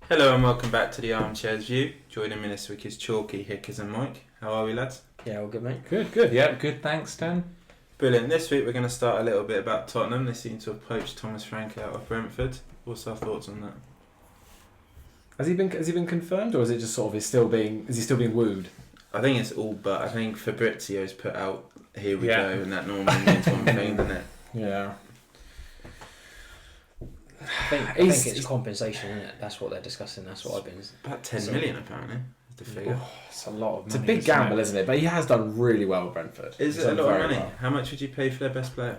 Hello and welcome back to the Armchairs view. Joining me this week is Chalky, Hickers and Mike. How are we, lads? Yeah, all good, mate. Good. Yeah, good. Thanks, Dan. Brilliant. This week we're going to start a little bit about Tottenham. They seem to have poached Thomas Frank out of Brentford. What's our thoughts on that? Has he been confirmed, or is it just sort of is he still being wooed? I think it's all but. I think Fabrizio's put out, here we go, and that normally means one thing, doesn't it? Yeah. I think it's compensation, isn't it? That's what they're discussing. That's what I've been. About 10 million apparently is the figure. It's a lot of money. It's a big gamble, isn't it? But he has done really well at Brentford. Is it a lot of money? Well. How much would you pay for their best player?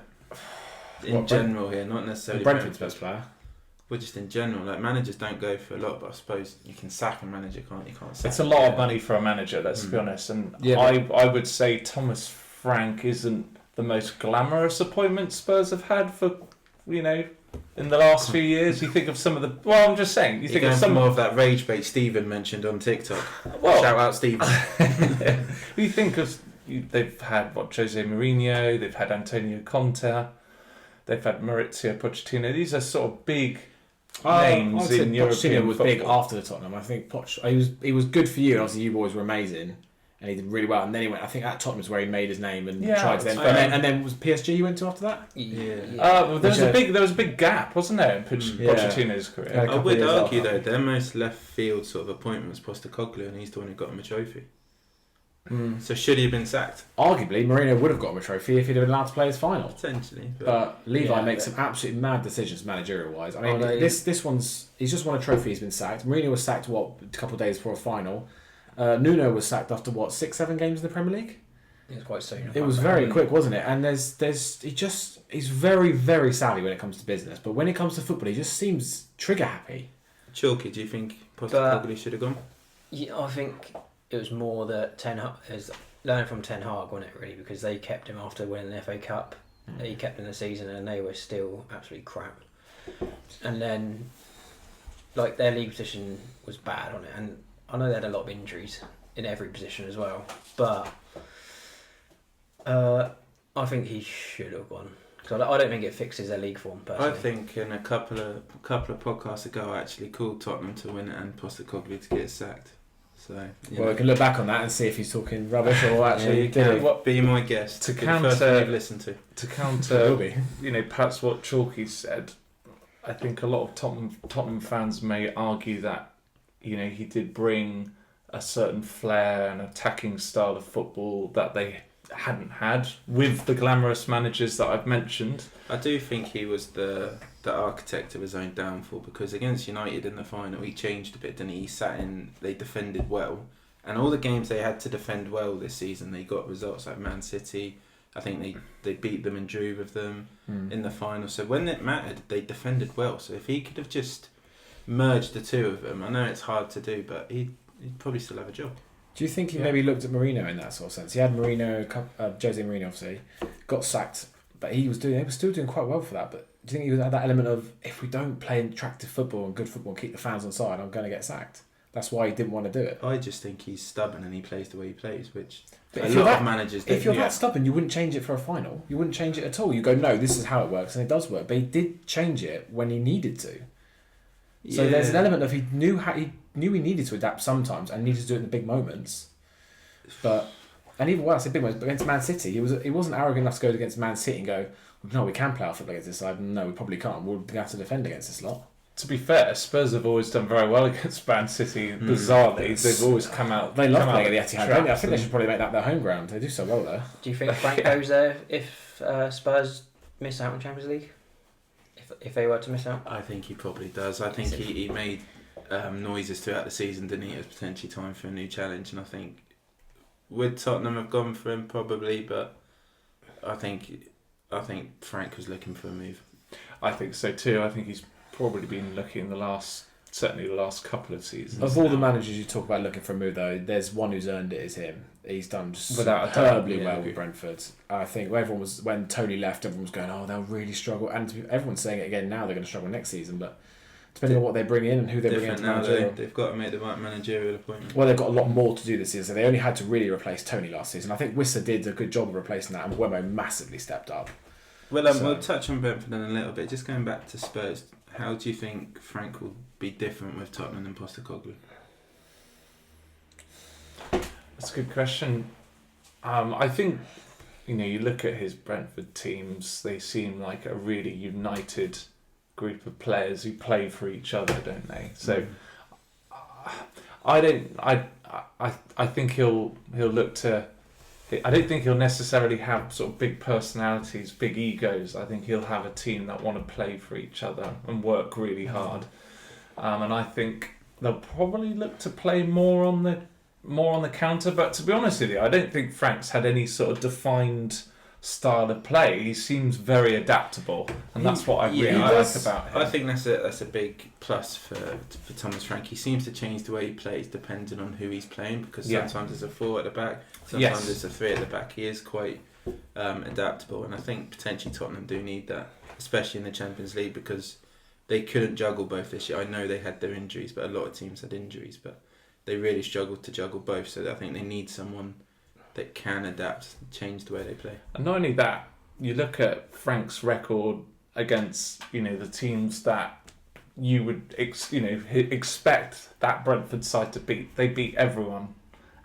In general here, not necessarily Brentford's best player. Well, just in general, like managers don't go for a lot, but I suppose you can sack a manager, can't you? Can't sack it's a lot of money for a manager, let's be honest. And yeah, I would say Thomas Frank isn't the most glamorous appointment Spurs have had for, in the last few years. You think of some of the... Well, I'm just saying. You think of some more of that rage bait Stephen mentioned on TikTok. Well, shout out Stephen. You think of... They've had, Jose Mourinho, they've had Antonio Conte, they've had Maurizio Pochettino. These are sort of big names in European Pochettino was football. big after the Tottenham. I think he was good for you, and obviously you boys were amazing. And he did really well, and then he went. I think at Tottenham's where he made his name and tried to then. And then was PSG you went to after that? Yeah. Well, there was a big gap, wasn't there, in Pochettino's career? I would argue though, their most left field sort of appointment was Postecoglou, and he's the one who got him a trophy. So should he have been sacked? Arguably, Mourinho would have got him a trophy if he'd have been allowed to play his final. Potentially, but Levi makes some absolutely mad decisions managerial wise. I mean, this one's he's just won a trophy. He's been sacked. Mourinho was sacked a couple of days before a final. Nuno was sacked after 6-7 games in the Premier League. It was quite soon. It was very quick, wasn't it? And he's very, very savvy when it comes to business, but when it comes to football, he just seems trigger happy. Chalky, do you think Postecoglou should have gone? Yeah, I think it was more that Ten Hag is learning from Ten Hag, wasn't it? Really, because they kept him after winning the FA Cup. He kept him the season, and they were still absolutely crap. And then, their league position was bad on it, and I know they had a lot of injuries in every position as well, but I think he should have gone. Because I don't think it fixes their league form, personally. I think in a couple of podcasts ago, I actually called Tottenham to win it and Postecoglou to get sacked. So, we can look back on that and see if he's talking rubbish or actually you can be my guest. To counter, the first thing you've listened to counter, perhaps what Chalky said. I think a lot of Tottenham fans may argue that he did bring a certain flair and attacking style of football that they hadn't had with the glamorous managers that I've mentioned. I do think he was the architect of his own downfall, because against United in the final he changed a bit, didn't he? He sat in, they defended well, and all the games they had to defend well this season they got results, like Man City. I think they beat them and drew with them in the final. So when it mattered, they defended well. So if he could have just merged the two of them, I know it's hard to do, but he'd probably still have a job. Do you think he maybe looked at Mourinho in that sort of sense? He had Mourinho, Jose Mourinho obviously, got sacked, but he was still doing quite well for that. But do you think he had that element of, if we don't play attractive football and good football and keep the fans on side, I'm going to get sacked? That's why he didn't want to do it. I just think he's stubborn and he plays the way he plays, which a lot of managers do. If you're that stubborn, you wouldn't change it for a final. You wouldn't change it at all. You go, no, this is how it works, and it does work. But he did change it when he needed to. So there's an element of he knew he needed to adapt sometimes and needed to do it in the big moments. And even I say big moments, but against Man City, he wasn't arrogant enough to go against Man City and go, no, we can play our football against this side. No, we probably can't. We'll have to defend against this lot. To be fair, Spurs have always done very well against Man City. Bizarrely, they've always come out. They love playing at the Etihad. I think they should probably make that their home ground. They do so well there. Do you think Frank goes there if Spurs miss out on Champions League? If they were to miss out? I think he probably does. I think he made noises throughout the season, didn't he? It was potentially time for a new challenge, and I think would Tottenham have gone for him? Probably, but I think Frank was looking for a move. I think so too. I think he's probably been looking the last couple of seasons. Of all the managers you talk about looking for a move, though, there's one who's earned it, is him. He's done superbly well with Brentford. I think when Tony left, everyone was going, oh, they'll really struggle. And everyone's saying it again now, they're going to struggle next season. But depending on what they bring in and who they bring in to managerial. They've got to make the right managerial appointment. Well, they've got a lot more to do this season. So they only had to really replace Tony last season. I think Wissa did a good job of replacing that, and Wemo massively stepped up. Well, we'll touch on Brentford in a little bit. Just going back to Spurs, How do you think Frank will be different with Tottenham and Postecoglou? That's a good question. I think, you look at his Brentford teams, they seem like a really united group of players who play for each other, don't they? So I think he'll look to. I don't think he'll necessarily have sort of big personalities, big egos. I think he'll have a team that want to play for each other and work really hard. And I think they'll probably look to play more on the counter. But to be honest with you, I don't think Frank's had any sort of defined style of play. He seems very adaptable, and that's what I really like about him. I think that's a big plus for Thomas Frank. He seems to change the way he plays depending on who he's playing, because sometimes there's a 4 at the back, sometimes there's a 3 at the back. He is quite adaptable, and I think potentially Tottenham do need that, especially in the Champions League, because they couldn't juggle both this year. I know they had their injuries, but a lot of teams had injuries, but they really struggled to juggle both, so I think they need someone that can adapt, change the way they play. And not only that, you look at Frank's record against the teams that you would expect that Brentford side to beat. They beat everyone,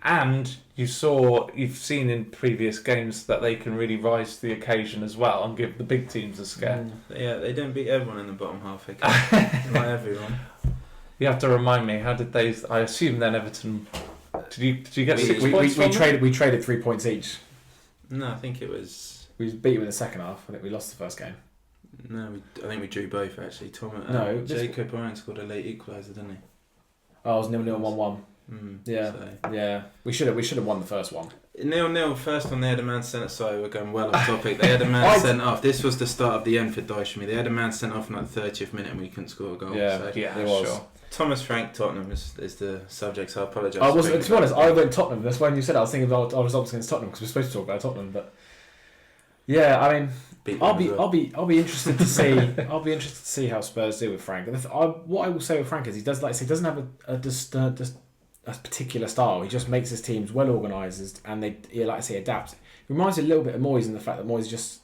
and you've seen in previous games that they can really rise to the occasion as well and give the big teams a scare. Yeah, they don't beat everyone in the bottom half. They can. Not everyone. You have to remind me. How did they? I assume then Everton. Did you get 6 we points? We traded 3 points each. No, I think it was. We beat them in the second half. I think we lost the first game. No, I think we drew both actually. Jacob Ryan scored a late equaliser, didn't he? Oh, it was 0-0, 1-1. Yeah, yeah. We should have won the first one. 0-0. First one, they had a man sent off. Sorry, we're going well off topic. They had a man sent off. This was the start of the end for Dyche for me. They had a man sent off in like the 30th minute, and we couldn't score a goal. Yeah, it was. Sure. Thomas Frank, Tottenham is the subject, so I apologise. To be honest, I went Tottenham. That's when you said I was thinking about our results against Tottenham, because we're supposed to talk about Tottenham. But yeah, I mean, I'll be interested to see. I'll be interested to see how Spurs do with Frank. And what I will say with Frank is he doesn't have a particular style. He just makes his teams well organised, and they adapt. It reminds me a little bit of Moyes in the fact that Moyes just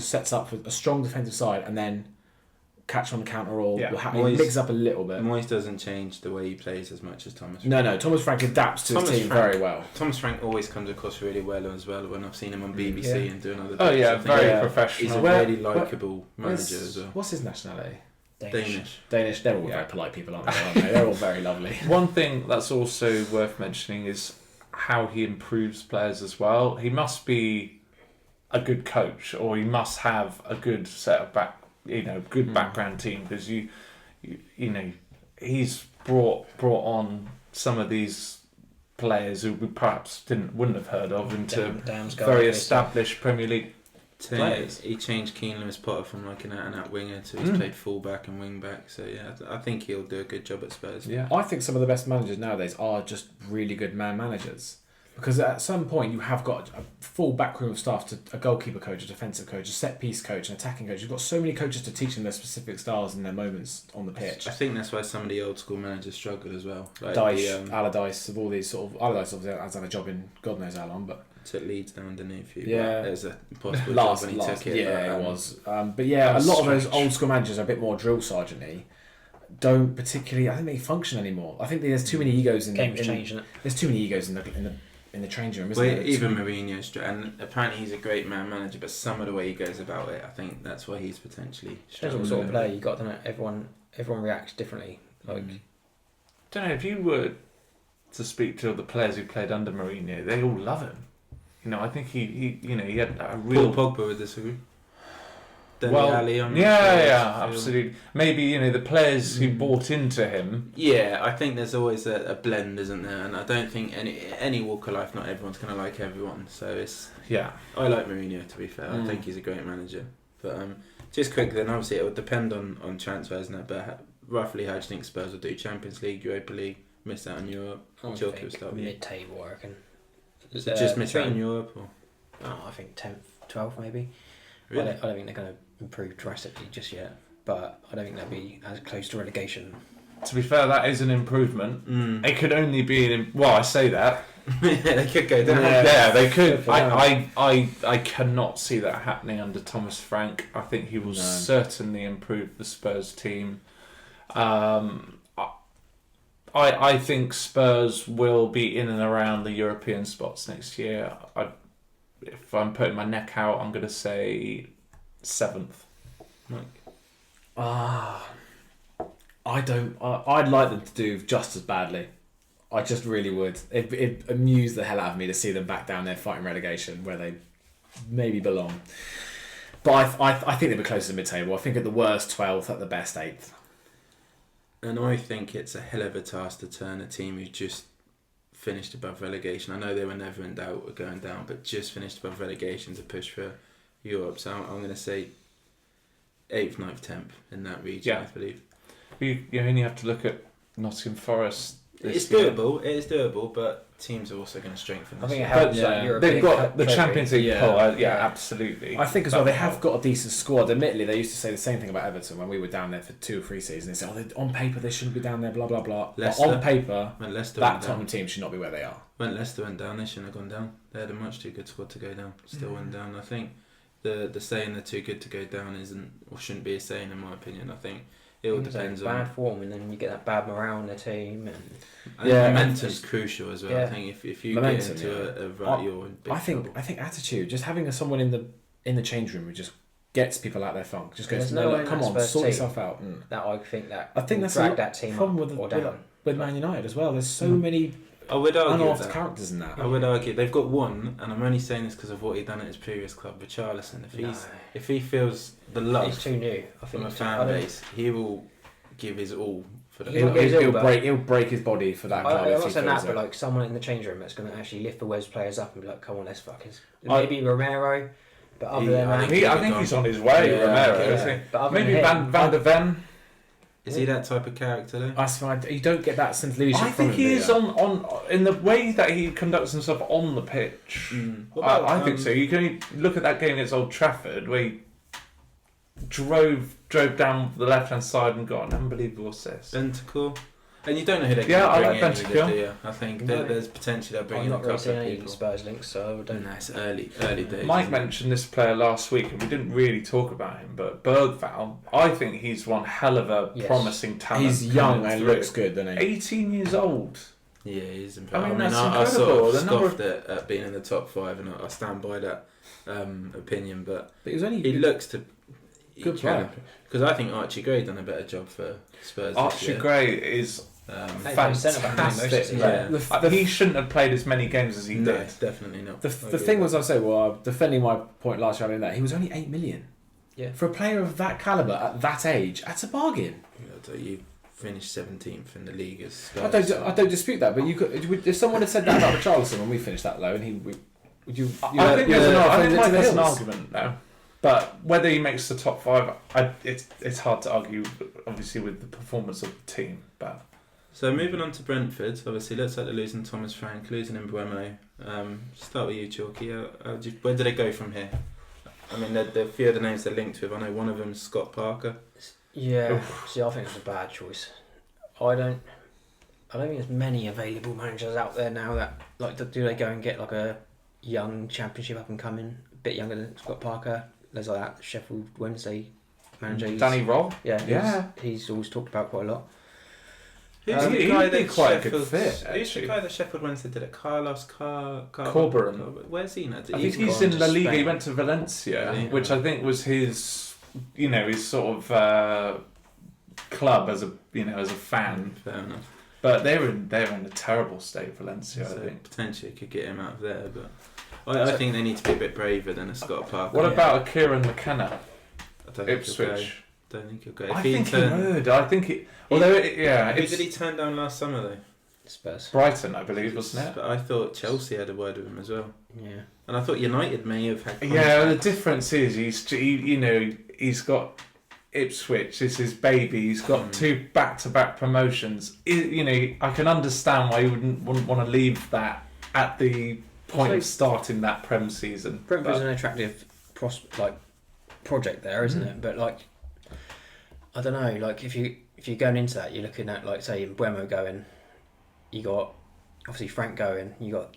sets up for a strong defensive side and then catch on the counter or mix up a little bit. Moyes doesn't change the way he plays as much as Thomas Frank. No, Thomas Frank adapts to his team very well. Thomas Frank always comes across really well as well when I've seen him on BBC and doing other things. Oh yeah, very professional. He's a really likeable manager as well. What's his nationality? Danish. They're all very polite people, aren't they? They're all very lovely. One thing that's also worth mentioning is how he improves players as well. He must be a good coach, or he must have a good set of good background team, because he's brought on some of these players who we perhaps wouldn't have heard of into very established Premier League players. He changed Keane Lewis Potter from like an out-and-out winger to he's played full-back and wing-back, so yeah, I think he'll do a good job at Spurs. Yeah, I think some of the best managers nowadays are just really good man managers. Because at some point you have got a full backroom of staff, to a goalkeeper coach, a defensive coach, a set piece coach, an attacking coach. You've got so many coaches to teach them their specific styles and their moments on the pitch. I think that's why some of the old school managers struggle as well. Like Dyche, Allardyce, of all these sort of... Allardyce obviously has had a job in God knows how long, but... Took Leeds down underneath you. Yeah. There's a possible job when he took it. Yeah, it was. But yeah, a lot of those old school managers are a bit more drill sergeant-y. Don't particularly... I think they function anymore. I think there's too many egos in... Game's changing it. There's too many egos in the change room, isn't there? Even Mourinho's, and apparently he's a great man manager, but some of the way he goes about it, I think that's why he's potentially struggling. Depends what sort of play you got, doesn't it? Everyone reacts differently. Like, don't know, if you were to speak to the players who played under Mourinho, they all love him. I think he had a real... Paul Pogba would disagree. Absolutely. Maybe the players who bought into him. Yeah, I think there's always a blend, isn't there? And I don't think any walk of life, not everyone's going to like everyone. So it's I like Mourinho, to be fair. I think he's a great manager. But just quickly, then obviously it would depend on transfers now. But roughly, how do you think Spurs will do? Champions League, Europa League, miss out on Europe. Mid-table, I reckon. So just miss out on Europe, or? I think 10th, 12th maybe. Really? I don't think they're going to improve drastically just yet, but I don't think they'll be as close to relegation. To be fair, that is an improvement. It could only be I say that. They could go down. Yeah, they could. I cannot see that happening under Thomas Frank. I think he will certainly improve the Spurs team. I think Spurs will be in and around the European spots next year. If I'm putting my neck out, I'm going to say 7th. I'd like them to do just as badly. I just really would. It amused the hell out of me to see them back down there fighting relegation where they maybe belong. But I think they'll be close to the mid-table. I think at the worst 12th, at the best 8th. And I think it's a hell of a task to turn a team who just finished above relegation. I know they were never in doubt of going down, but just finished above relegation to push for Europe. So I'm going to say 8th, 9th, 10th in that region, I believe. You only have to look at Nottingham Forest. It's doable. It is doable, but teams are also going to strengthen. I think it helps. They've got the Champions League pull. Absolutely. I think as well they have got a decent squad. Admittedly, they used to say the same thing about Everton when we were down there for 2 or 3 seasons. They said, on paper they shouldn't be down there, blah blah blah. But on paper, that Tottenham team should not be where they are. When Leicester went down, they shouldn't have gone down. They had a much too good squad to go down. Still went down. I think the saying they're too good to go down isn't, or shouldn't be a saying in my opinion. I think it all depends on bad form, and then you get that bad morale in the team, and momentum's crucial as well. Yeah. I think if you get into a rut, you're in big trouble. I think attitude, just having someone in the change room who just gets people out their funk, just goes, come on, sort yourself out. I think that's drag that team problem with Man United as well. There's so many. I would argue unorthodox characters in that. I would argue they've got one, and I'm only saying this because of what he'd done at his previous club, Richarlison. If he feels the love, he's too new. I think from a fan base, he will give his all for the club. He'll break his body for that club. I'm not saying that, but like someone in the change room that's going to actually lift the Wes players up and be like, "Come on, let's fuckers." Maybe Romero, but other than that, I think he's on his way. Romero, isn't he? But maybe Van der Ven. Is he that type of character though? You don't get that sense of leadership. I think he is on in the way that he conducts himself on the pitch. I think so. You can look at that game against Old Trafford where he drove down the left hand side and got an unbelievable assist. Bentancur. And you don't know who they're going to bring in, do you? I think there's potential they'll bring in a couple of people. Any Spurs links, so I don't know. It's early days. Mike mentioned this player last week, and we didn't really talk about him, but Bergvall, I think he's one hell of a promising talent. He's young and looks good, doesn't he? 18 years old. Yeah, he's impressive. That's I incredible. sort of scoffed at being in the top 5, and I stand by that opinion, but he looks to... Good player. Because I think Archie Gray done a better job for Spurs Archie Gray is... fantastic. He shouldn't have played as many games as he did. Definitely not. The thing was, defending my point last year in that he was only 8 million. Yeah. For a player of that calibre at that age, that's a bargain. You finished 17th in the league as Spurs. I don't dispute that, but you could, if someone had said that about Richarlison when we finished that low, and would you? I think there's an argument now. But whether he makes the top 5, it's hard to argue. Obviously, with the performance of the team, but. So moving on to Brentford, obviously looks like they're losing Thomas Frank, losing Mbeumo. Start with you, Chalky. Where do they go from here? I mean, the few of the names they're linked with. I know one of them is Scott Parker. Yeah. See, I think it's a bad choice. I don't think there's many available managers out there now that do they go and get like a young Championship up and coming, a bit younger than Scott Parker. There's like that Sheffield Wednesday manager. Danny Roll. Yeah. He's always talked about quite a lot. Who's the guy that quite a good fit? Who's the guy that Sheffield Wednesday did it? Carlos Corberan. Where's he now? I think he's in La Liga. He went to Valencia, which I think was his sort of club as a fan. Fair enough. But they're in a terrible state, Valencia. So I think potentially could get him out of there, but I think they need to be a bit braver than a Scott Parker. What about a Kieran McKenna? Ipswich. Don't think he'll go. I think he would. I think he. Although, who did he turn down last summer though? Spurs. Brighton, I believe, wasn't it? But I thought Chelsea had a word with him as well. Yeah. And I thought United may have had. Yeah, the difference is he's got Ipswich. It's his baby. He's got 2 back-to-back promotions. I can understand why he wouldn't want to leave that at the point of starting that Prem season. Brentford's an attractive project there, isn't it? But I don't know. If you're going into that, you're looking at say Mbeumo going. You got obviously Frank going. You got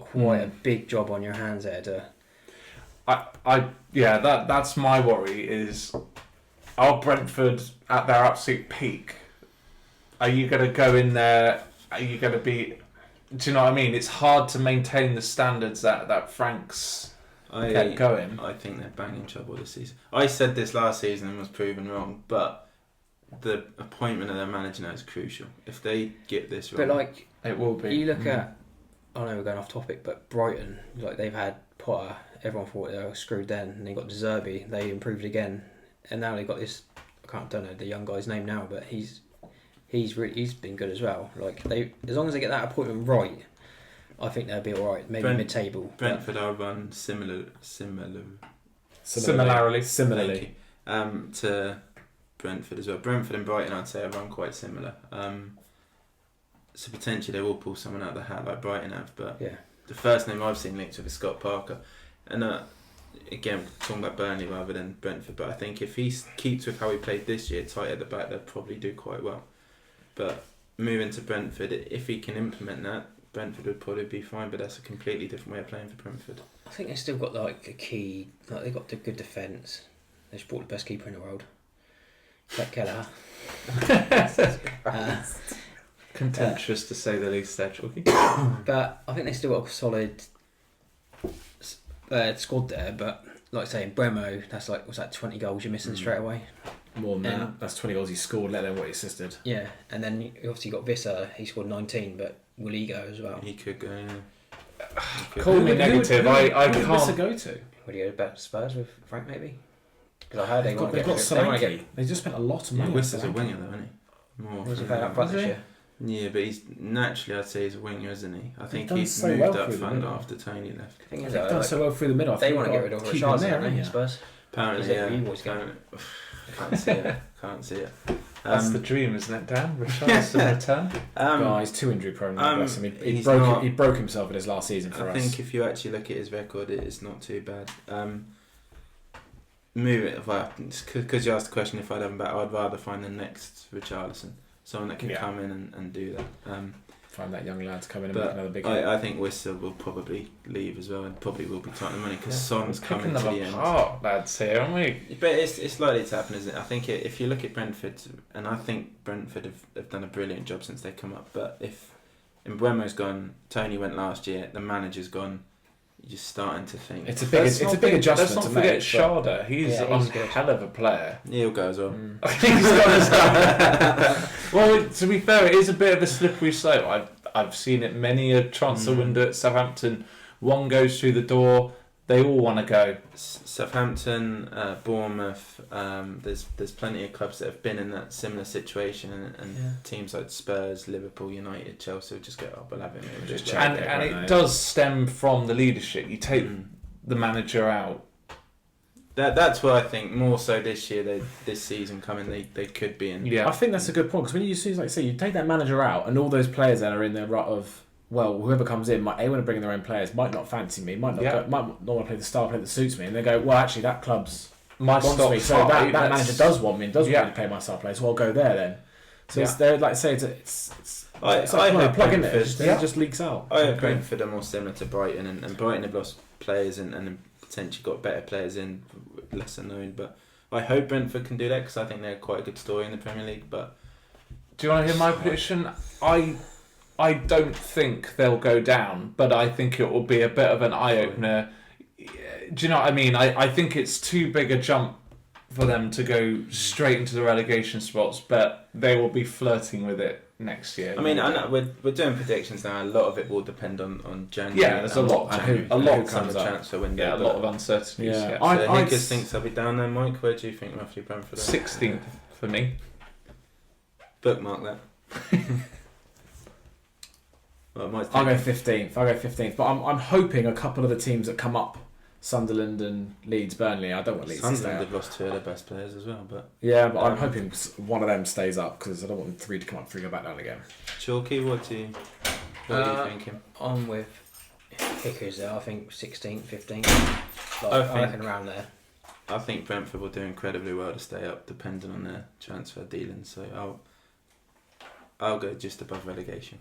quite a big job on your hands there. That's my worry is are Brentford at their absolute peak? Are you going to go in there? Are you going to be? Do you know what I mean? It's hard to maintain the standards that Frank's kept going. I think they're banging trouble this season. I said this last season and was proven wrong, but the appointment of their manager now is crucial. If they get this wrong, But like, it will be. you look at, I know we're going off topic, but Brighton, like they've had Potter. Everyone thought they were screwed then, and they got De Zerbi. They improved again, and now they've got this. Don't know the young guy's name now, but he's been good as well. Like as long as they get that appointment right, I think they'll be all right. Maybe mid-table. Brentford are run similarly to Brentford as well. Brentford and Brighton, I'd say, are run quite similar. So potentially they will pull someone out of the hat like Brighton have. But the first name I've seen linked with is Scott Parker. And again, talking about Burnley rather than Brentford. But I think if he keeps with how he played this year, tight at the back, they'll probably do quite well. But moving to Brentford, if he can implement that, Brentford would probably be fine. But that's a completely different way of playing for Brentford. I think they've still got like a key. Like they've got the good defence. They've brought the best keeper in the world, Jack Keller. Contentious to say the least, there, Chalky. But I think they still got a solid squad there. But like saying Bremo, that's like 20 goals you're missing straight away. More than that. That's 20 goals he scored, let alone what he assisted. Yeah, and then you obviously got Visser. He scored 19, but will he go as well? He could go. Yeah. Call me negative. I can't. Who would Visser go to? Would he go back to Spurs with Frank maybe? Because I heard they've got Solanke. They just spent a lot of money. Wisser's a winger though, isn't he? More. Was he playing up front this year? Yeah, but he's naturally, I'd say, he's a winger, isn't he? I think he's so moved well up through front the after Tony left. They've done so well through the middle. They want to get rid of Richarlison, Spurs. Apparently, yeah. Can't see it. Can't see it. That's the dream, isn't it, Dan? Richarlison return. He's too injury prone. He broke himself in his last season for us. I think if you actually look at his record, it's not too bad. Move it. Well, because you asked the question if I'd have him back, I'd rather find the next Richarlison. Someone that can come in and do that. Find that young lad to come in and make another big hit. I think Wisser will probably leave as well, and probably will be tightening money because Son's coming to the end. Apart, lads, here, aren't we? But it's likely to happen, isn't it? I think if you look at Brentford, and I think Brentford have done a brilliant job since they come up. But if Mbeumo's gone, Tony went last year, the manager's gone. You're just starting to think it's a big adjustment. Let's not forget Sharda. He's a hell of a player. He'll go as well. He's got to start. Well, to be fair, it is a bit of a slippery slope. I've seen it many a transfer window at Southampton. One goes through the door, they all want to go. Southampton, Bournemouth. There's plenty of clubs that have been in that similar situation, and teams like Spurs, Liverpool, United, Chelsea will just go, we'll have him. And it does stem from the leadership. You take the manager out. That's what I think more so this year. This season coming, they could be in. Yeah, I think that's a good point because when you see, like, say, you take that manager out, and all those players that are in their rut of, well, whoever comes in, they want to bring in their own players, might not fancy me, might not want to play the style play that suits me, and they go, well, actually, that club's wants me, so that manager does want me and does want me to play my star players, so I'll go there then. So it's there, like I say, it's like a plug in there. It just leaks out. I hope Brentford are more similar to Brighton, and Brighton have lost players and potentially got better players in, lesser known, but I hope Brentford can do that because I think they're quite a good story in the Premier League. But do you want to hear my prediction? I don't think they'll go down, but I think it will be a bit of an eye-opener. Do you know what I mean? I think it's too big a jump for them to go straight into the relegation spots, but they will be flirting with it next year. I mean, I know we're doing predictions now. A lot of it will depend on January. Yeah, there's a lot comes up. Transfer window. Yeah, a lot of uncertainties. Yeah. So Hickers thinks they'll be down there, Mike. Where do you think roughly Brentford? 16th for me. Bookmark that. Well, I'll go 15th. But I'm hoping a couple of the teams that come up, Sunderland and Leeds, Burnley. I don't want Leeds to stay up. Sunderland have lost two of their best players as well, but I'm hoping one of them stays up because I don't want 3 to come up, 3 go back down again. Chalky, what are you thinking? I'm with Hickers there. I think 16th, 15th. I reckon around there. I think Brentford will do incredibly well to stay up, depending on their transfer dealings. So I'll go just above relegation.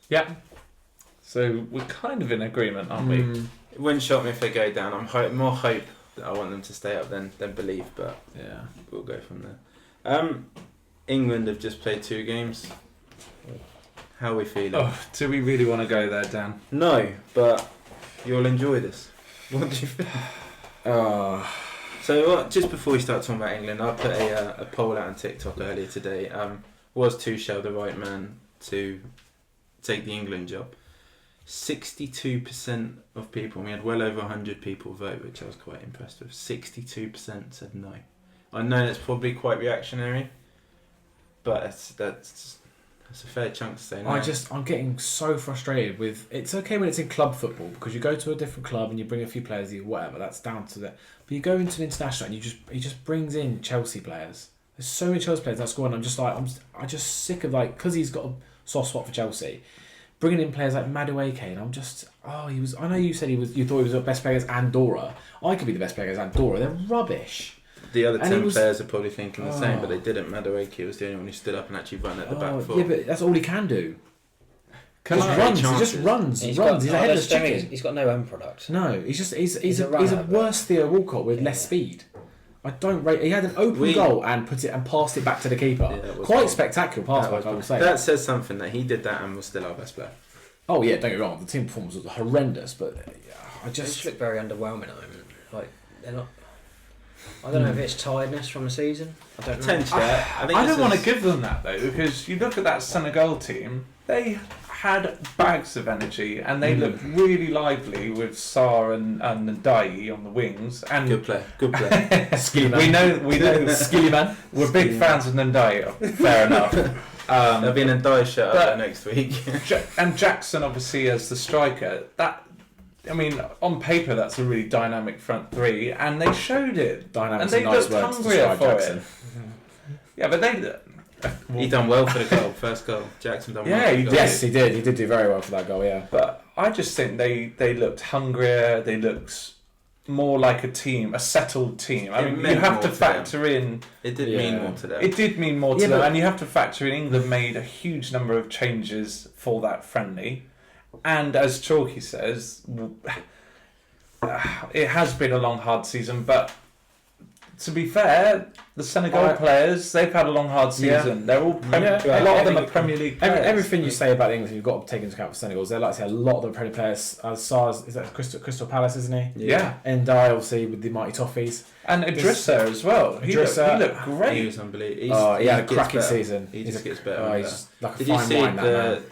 Yeah. So we're kind of in agreement, aren't we? It wouldn't shock me if they go down. I'm more hope I want them to stay up, then believe. But Yeah. we'll go from there. England have just played 2 games. How are we feeling? Oh, do we really want to go there, Dan? No, but you'll enjoy this. What do you think? So just before we start talking about England, I put a poll out on TikTok earlier today. Was Tuchel the right man to take the England job? 62% of people, we had well over 100 people vote, which I was quite impressed with. 62% said no. I know that's probably quite reactionary, but that's a fair chunk to say no. I'm getting so frustrated with. It's okay when it's in club football because you go to a different club and you bring a few players, whatever. That's down to that. But you go into an international and he just brings in Chelsea players. There's so many Chelsea players that score, and I'm just sick of because he's got a soft spot for Chelsea. Bringing in players like Madueke, and I'm just he was. I know you said you thought he was the best player as Andorra. I could be the best player as Andorra. They're rubbish. The other 10 players are probably thinking the same, but they didn't. Madueke was the only one who stood up and actually run at the back foot. Yeah, but that's all he can do. He just runs. He's a headless chicken. He's got no own product. No, he's a worse Theo Walcott with less speed. I don't rate. He had an open goal and passed it back to the keeper. Yeah, quite spectacular pass back, I would say. That says something that he did that and was still our best player. Oh yeah, don't get me wrong. The team performance was horrendous, but they just look very underwhelming at the moment. Like they're not. I don't know if it's tiredness from the season. I don't know. Potentially. I don't want to give them that though, because you look at that Senegal team, they had bags of energy and they looked really lively with Sarr and Ndiaye on the wings. And good player. Skilly man. We know Skilly man. We're big fans of Ndiaye. Fair enough. There'll be an Ndiaye shirt up there next week. And Jackson obviously as the striker. On paper that's a really dynamic front three, and they showed it. Dynamic's and they a nice looked word hungrier for Jackson. it. Yeah, but he done well for the goal, first goal. Jackson done well. Yeah, he did. Yes, he did. He did do very well for that goal. Yeah, but I just think they looked hungrier. They looked more like a team, a settled team. I mean, you have to factor in. It did mean more to them. It did mean more to them, and you have to factor in England made a huge number of changes for that friendly, and as Chalky says. It has been a long, hard season, but to be fair, the Senegal players, they've had a long, hard season. They're all a lot of them are Premier League players. Everything you say about England, you've got to take into account for Senegal. They're like to say a lot of the Premier players. SARS, is that Crystal Palace, isn't he? Yeah. And obviously with the Mighty Toffees. And Idrissa as well. He looked great. He was unbelievable. He had a cracking season. He just gets better. He's like a Did you fine see wine,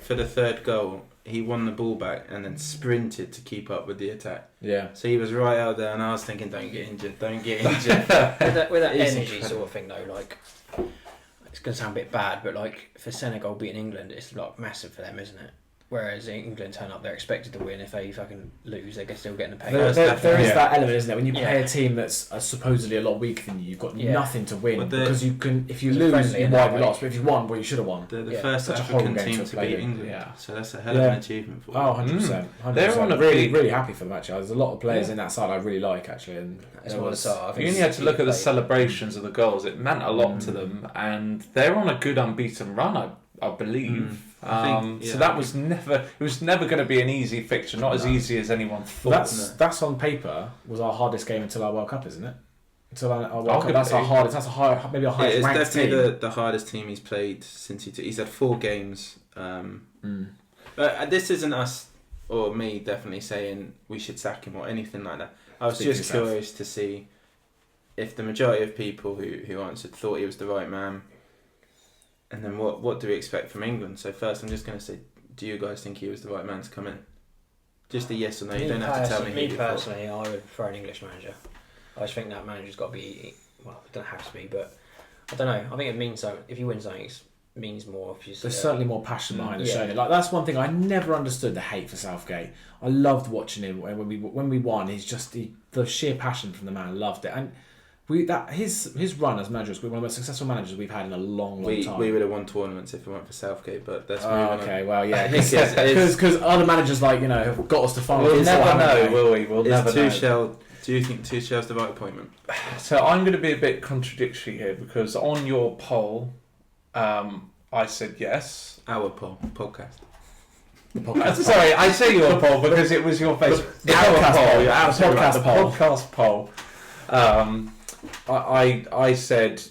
for the third goal? He won the ball back and then sprinted to keep up with the attack. Yeah. So he was right out there, and I was thinking, don't get injured. With that energy sort of thing, though, like it's going to sound a bit bad, but like for Senegal beating England, it's like massive for them, isn't it? Whereas England turn up, they're expected to win. If they fucking lose, they're still getting the pay. There is that element, isn't there? When you play a team that's supposedly a lot weaker than you, you've got nothing to win because you can. If you lose, you might be lost. But if you won, well, you should have won. They're the first African team to beat England. Yeah. So that's a hell of an achievement for them. Oh, 100%. They're on a really happy for the match. There's a lot of players in that side I really like actually, and you only had to look at the celebrations of the goals. It meant a lot to them, and they're on a good unbeaten run, I believe. So that was never going to be an easy fixture, not as easy as anyone thought. That's on paper was our hardest game until our World Cup, isn't it? Until our World Cup, that's our hardest. That's maybe our highest ranked team. It's definitely the hardest team he's played since he's had 4 games. But this isn't us or me definitely saying we should sack him or anything like that. I was just curious to see if the majority of people who answered thought he was the right man. And then what do we expect from England? So first I'm just going to say, do you guys think he was the right man to come in? Just a yes or no, you don't have to tell me. Me personally, I would prefer an English manager. I just think that manager's got to be, well, it doesn't have to be, but I don't know. I think it means so. If you win something, it means more. There's certainly more passion behind it, showing it. Like that's one thing I never understood, the hate for Southgate. I loved watching him when we won. He's just the sheer passion from the man. Loved it, and his run as manager was one of the most successful managers we've had in a long time. We would have won tournaments if it weren't for Southgate, but that's well, yeah, because other managers have got us to final. We'll never know, will we? We'll never know. Do you think Tuchel's the right appointment? So I'm going to be a bit contradictory here because on your poll, I said yes. Our podcast. Sorry, I say your poll because it was your face. The podcast poll. I said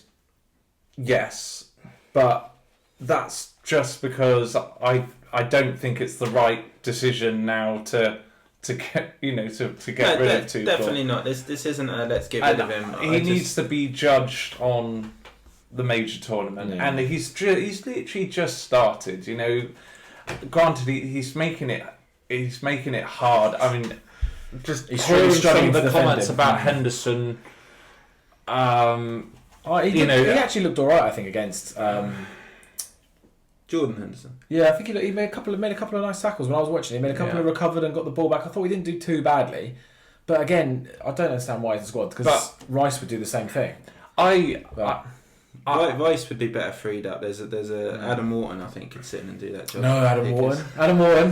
yes, but that's just because I don't think it's the right decision now to get to get rid of Tuchel. Definitely not. This isn't a let's get rid of him. He needs to be judged on the major tournament, and he's literally just started. Granted, he's making it hard. I mean, just hearing some of the comments about Henderson. He actually looked all right, I think, against Jordan Henderson. Yeah, I think he made a couple of nice tackles when I was watching. He made a couple of recovered and got the ball back. I thought he didn't do too badly, but again, I don't understand why he's in the squad because Rice would do the same thing. Rice would be better freed up. There's a Adam Morton, I think, could sit in and do that job. No, Adam Morton,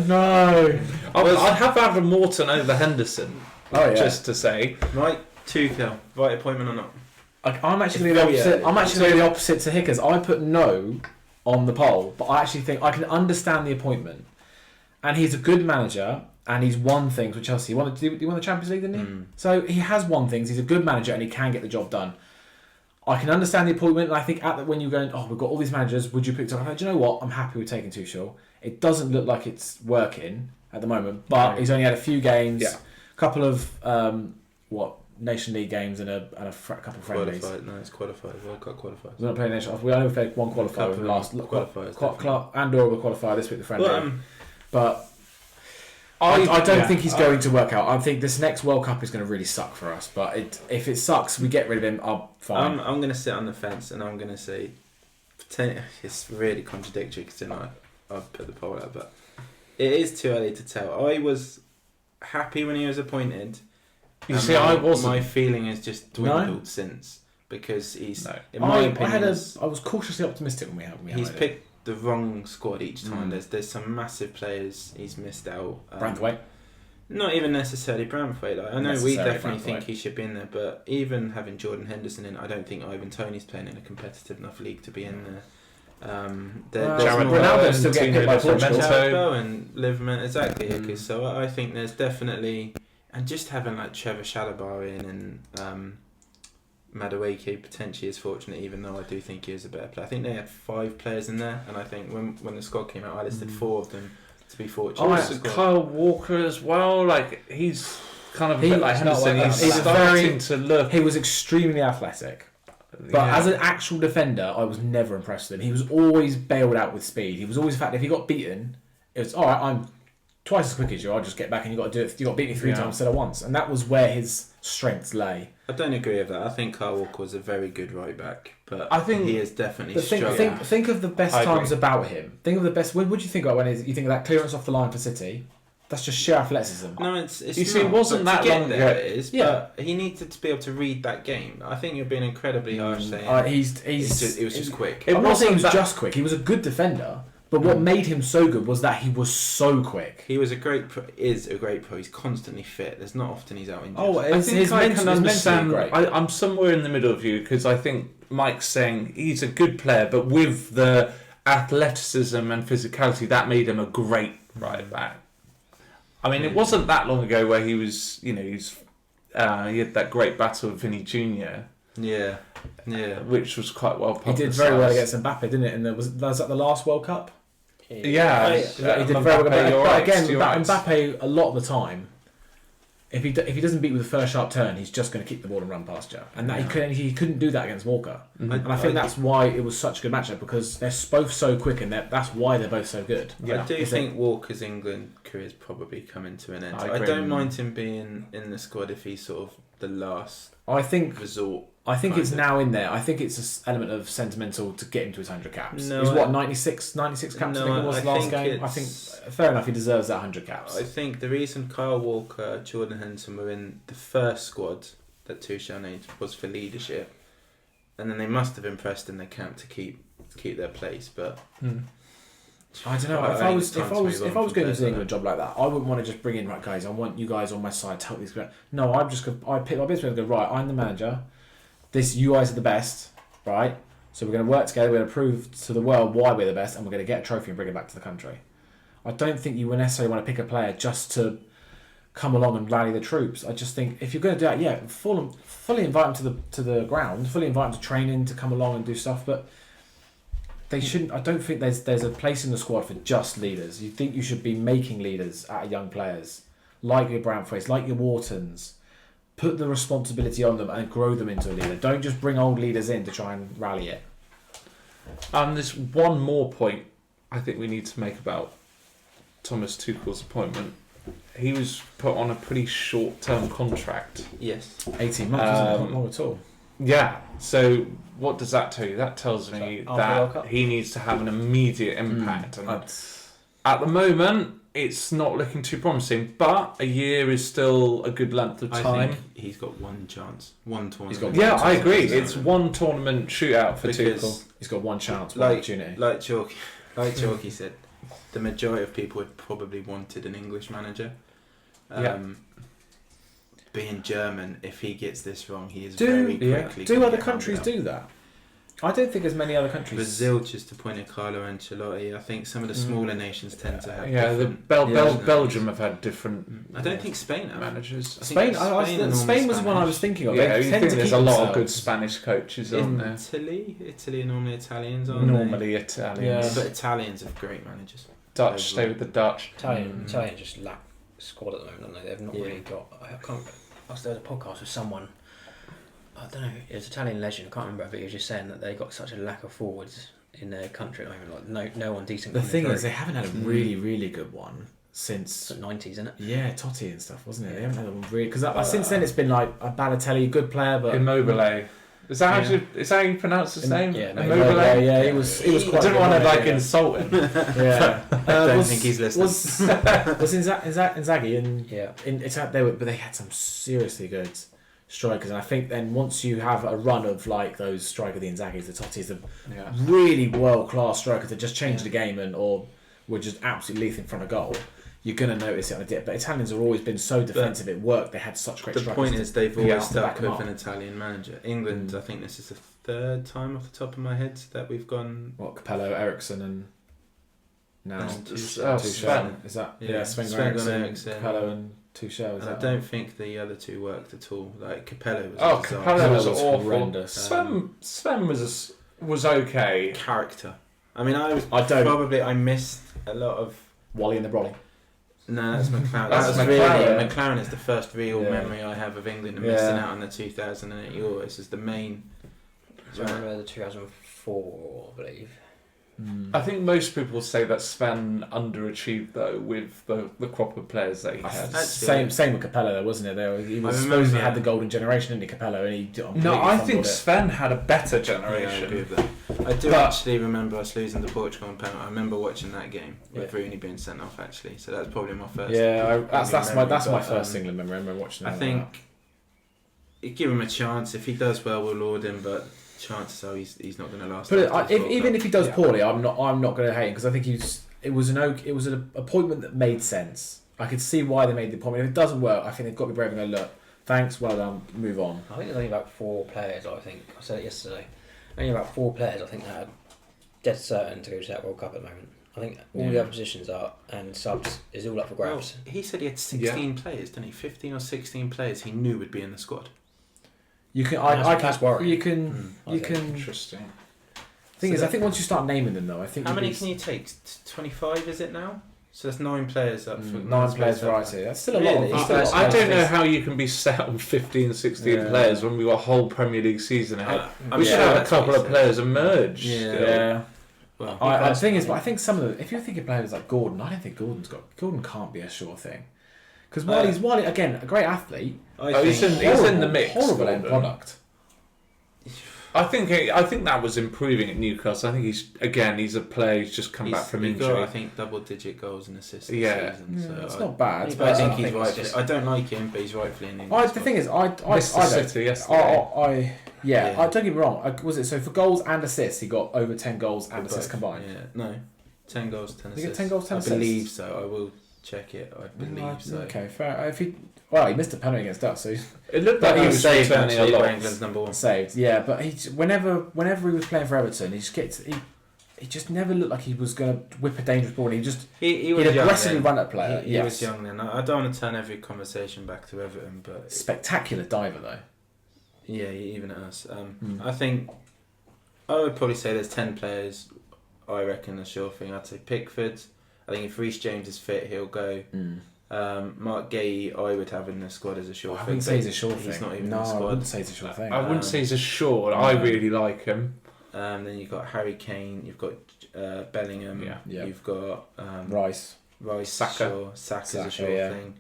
no. I'd have Adam Morton over Henderson. Oh yeah. Just to say, right, Tuchel, right appointment or not? I'm actually the opposite. I'm actually the opposite to Hickers. I put no on the poll, but I actually think I can understand the appointment, and he's a good manager. And he's won things with Chelsea. He won the Champions League, didn't he? So he has won things. He's a good manager and he can get the job done. I can understand the appointment. And I think when you're going, we've got all these managers, would you pick Tuchel? I'm like, do you know what? I'm happy with taking Tuchel. It doesn't look like it's working at the moment, but he's only had a few games, a couple of Nation League games and a couple of friendlies. Qualified. No, it's qualified. World Cup qualified. We're not playing Nation. We only played one qualifier with the last qualifiers. Andorra will qualify this week, the friendly. But I don't think he's going to work out. I think this next World Cup is going to really suck for us. But if it sucks, we get rid of him. Fine. I'm going to sit on the fence and I'm going to say, it's really contradictory because I've put the poll out, but it is too early to tell. I was happy when he was appointed. You see, I wasn't. My feeling has just dwindled since because he's. No. In my opinion, I was cautiously optimistic when we had. He's picked the wrong squad each time. There's some massive players he's missed out. Branthwaite? Not even necessarily Branthwaite. I know we definitely think he should be in there, but even having Jordan Henderson in, I don't think Ivan Toney's playing in a competitive enough league to be in there. Jared Ronaldo's still getting hit by Portugal and Liverman, exactly. So I think there's definitely, and just having like Trevor Chalobah in and Madueke potentially is fortunate, even though I do think he is a better player. I think they had 5 players in there, and I think when the squad came out, I listed 4 of them to be fortunate. Kyle Walker as well. Like he's kind of a bit like Henderson. He's starting to look. He was extremely athletic, but as an actual defender, I was never impressed with him. He was always bailed out with speed. He was always, in fact, if he got beaten, it was all right. I'm twice as quick as you. I'll just get back, and you got to do it. You got to beat me 3 times instead of once, and that was where his strengths lay. I don't agree with that. I think Kyle Walker was a very good right back, but I think he is definitely struggling. Think of the best times about him. Think of the best. What do you think about when you think of that clearance off the line for City? That's just sheer athleticism. No, it's you see, it wasn't that long ago. It is, but he needed to be able to read that game. I think you're being incredibly harsh saying it was just quick. I'm not saying he was just quick. He was a good defender. But what made him so good was that he was so quick. He was a great pro. He's constantly fit. There's not often he's out injured. I think I can understand. I'm somewhere in the middle of you because I think Mike's saying he's a good player, but with the athleticism and physicality, that made him a great right back. I mean, it wasn't that long ago where he was, he had that great battle with Vinny Jr. Yeah, which was quite well publicised. He did very well against Mbappe, didn't it? And was that the last World Cup? Yeah, he did very well. But again, Mbappe, a lot of the time, if he doesn't beat with the first sharp turn, he's just going to kick the ball and run past you. And that he couldn't do that against Walker. Mm-hmm. And I think that's why it was such a good matchup, because they're both so quick, and that's why they're both so good. Yeah. I do think Walker's England career is probably coming to an end. I don't mind him being in the squad if he's sort of the last resort. I think it's now in there. I think it's an element of sentimental to get him to his 100 caps. He's 96 caps, I think it was the last game. I think, fair enough, he deserves that 100 caps. I think the reason Kyle Walker, Jordan Henderson were in the first squad that Tuchel named was for leadership. And then they must have impressed in their camp to keep their place. But I don't know. If I was going to do a job like that, I wouldn't want to just bring in, right, guys, I want you guys on my side to help these guys. No, I pick my business and go, right, I'm the manager. You guys are the best, right? So we're going to work together. We're going to prove to the world why we're the best, and we're going to get a trophy and bring it back to the country. I don't think you would necessarily want to pick a player just to come along and rally the troops. I just think if you're going to do that, yeah, fully invite them to the ground, fully invite them to training, to come along and do stuff, but they shouldn't. I don't think there's a place in the squad for just leaders. You think you should be making leaders out of young players, like your Brantford, like your Whartons. Put the responsibility on them and grow them into a leader. Don't just bring old leaders in to try and rally it. And there's one more point I think we need to make about Thomas Tuchel's appointment. He was put on a pretty short-term contract. Yes. 18 months, isn't it? Not long at all. Yeah. So what does that tell you? That tells me that he needs to have an immediate impact. And at the moment, it's not looking too promising, but a year is still a good length of time. I think he's got one chance, one tournament. I agree. It's one tournament shootout for Tuchel. He's got one chance, one opportunity. Like Chalky said, the majority of people would probably wanted an English manager. Being German, if he gets this wrong, he is very quickly. Do other countries do that? I don't think there's many other countries. Brazil just appointed Carlo Ancelotti. I think some of the smaller nations tend to have. Belgium have had different. I don't think Spain have managers. Spain was the one I was thinking of. Yeah, there's a lot of good Spanish coaches on there. Italy are normally Italians, aren't they? Italians. But Italians have great managers. Dutch, stay with the Dutch. Italian just lack squad at the moment, don't they? They've not really got. There was a podcast with someone. I don't know. It was an Italian legend. I can't remember, but he was just saying that they got such a lack of forwards in their country at the moment. Like no one decent. The thing is, they haven't had a really, really good one since the 90s, isn't it? Yeah, Totti and stuff, wasn't it? They haven't had one really because since then it's been like a Balotelli, good player, but Immobile. Is that how you pronounce his name? Yeah, Immobile. Yeah, he was quite. I didn't want to insult him. Yeah, I don't think he's listening. Was Inzaghi and but they had some seriously good strikers, and I think then once you have a run of like those striker, the Inzaghis, the Tottis, the really world class strikers that just change the game or were just absolutely lethal in front of goal, you're going to notice it on a dip. But Italians have always been so defensive, it worked. They had such great strikers. The point is they've always stuck with an Italian manager. England, I think this is the third time off the top of my head that we've gone. What, Capello, Eriksson, and now Sven. Is that Sven Eriksson, Capello and Tuchel? I don't think the other two worked at all. Like Capello was. Capello was awful. Horrendous. Sven was okay. Character. I mean, I missed a lot of Wally and the Brolly. No, that's McLaren. McLaren is the first real memory I have of England and missing out on the 2008 Euros is the main. Do you remember the 2004, I believe? I think most people say that Sven underachieved though with the crop of players that he had. Same with Capello though, wasn't it? He was supposedly had the golden generation, didn't he, Capello? And I think Sven had a better generation. I do actually remember us losing to Portugal on penalty. I remember watching that game with Rooney being sent off actually. So that's probably my first. Yeah, that's my first England memory. I remember watching that. I think give him a chance. If he does well, we'll laud him, but chances are he's not going to last. But even if he does poorly, I'm not going to hate him because I think it was an appointment that made sense. I could see why they made the appointment. If it doesn't work, I think they've got to be brave and go, look, thanks, well done, move on. I think there's only about 4 players. I said it yesterday. Only about 4 players. I think that are dead certain to go to that World Cup at the moment. I think all the other positions are and subs is all up for grabs. Well, he said he had 16 players, didn't he? 15 or 16 players he knew would be in the squad. You can. Interesting. Thing is, I think once you start naming them, though, I think. How many can you take? 25 is it now? So that's 9 players up for 9 players variety. That's still a lot. I don't know how you can be set on 15, 16 players when we got a whole Premier League season ahead. We should have a couple of players emerge. Yeah. Well, the thing is, but I think some of if you're thinking players like Gordon, I don't think Gordon can't be a sure thing. Because Wally, again, a great athlete. He's in the mix. Horrible end product. I think that was improving at Newcastle. I think he's a player who's just come back from injury. Got, I think double-digit goals and assists this season. So it's not bad. I think he's rightfully. I don't like him, but he's rightfully in. The thing is, I City yesterday. Don't get me wrong. Was it so for goals and assists? He got over 10 goals and assists combined. Yeah, no, 10 goals, 10 assists. Did he get 10 goals, 10 assists? I believe so. I will check it. I believe so. Okay, fair. He missed a penalty against us, so it looked like he was saved. Actually, England's number 1 saved. Yeah, but whenever he was playing for Everton, he he just never looked like he was going to whip a dangerous ball. He was he'd young aggressively then. run at player. He was young then. I don't want to turn every conversation back to Everton, but spectacular diver though. Yeah, even at us. I think I would probably say there's 10 players. I reckon a sure thing. I'd say Pickford. I think if Reece James is fit, he'll go. Mark Gay, I would have in the squad as a sure thing. I wouldn't say he's a sure thing. He's not even in no, the squad. I wouldn't say he's a sure thing. I wouldn't say he's a sure. I really like him. Then you've got Harry Kane. You've got Bellingham. Yeah. You've got Rice, Saka's a sure thing.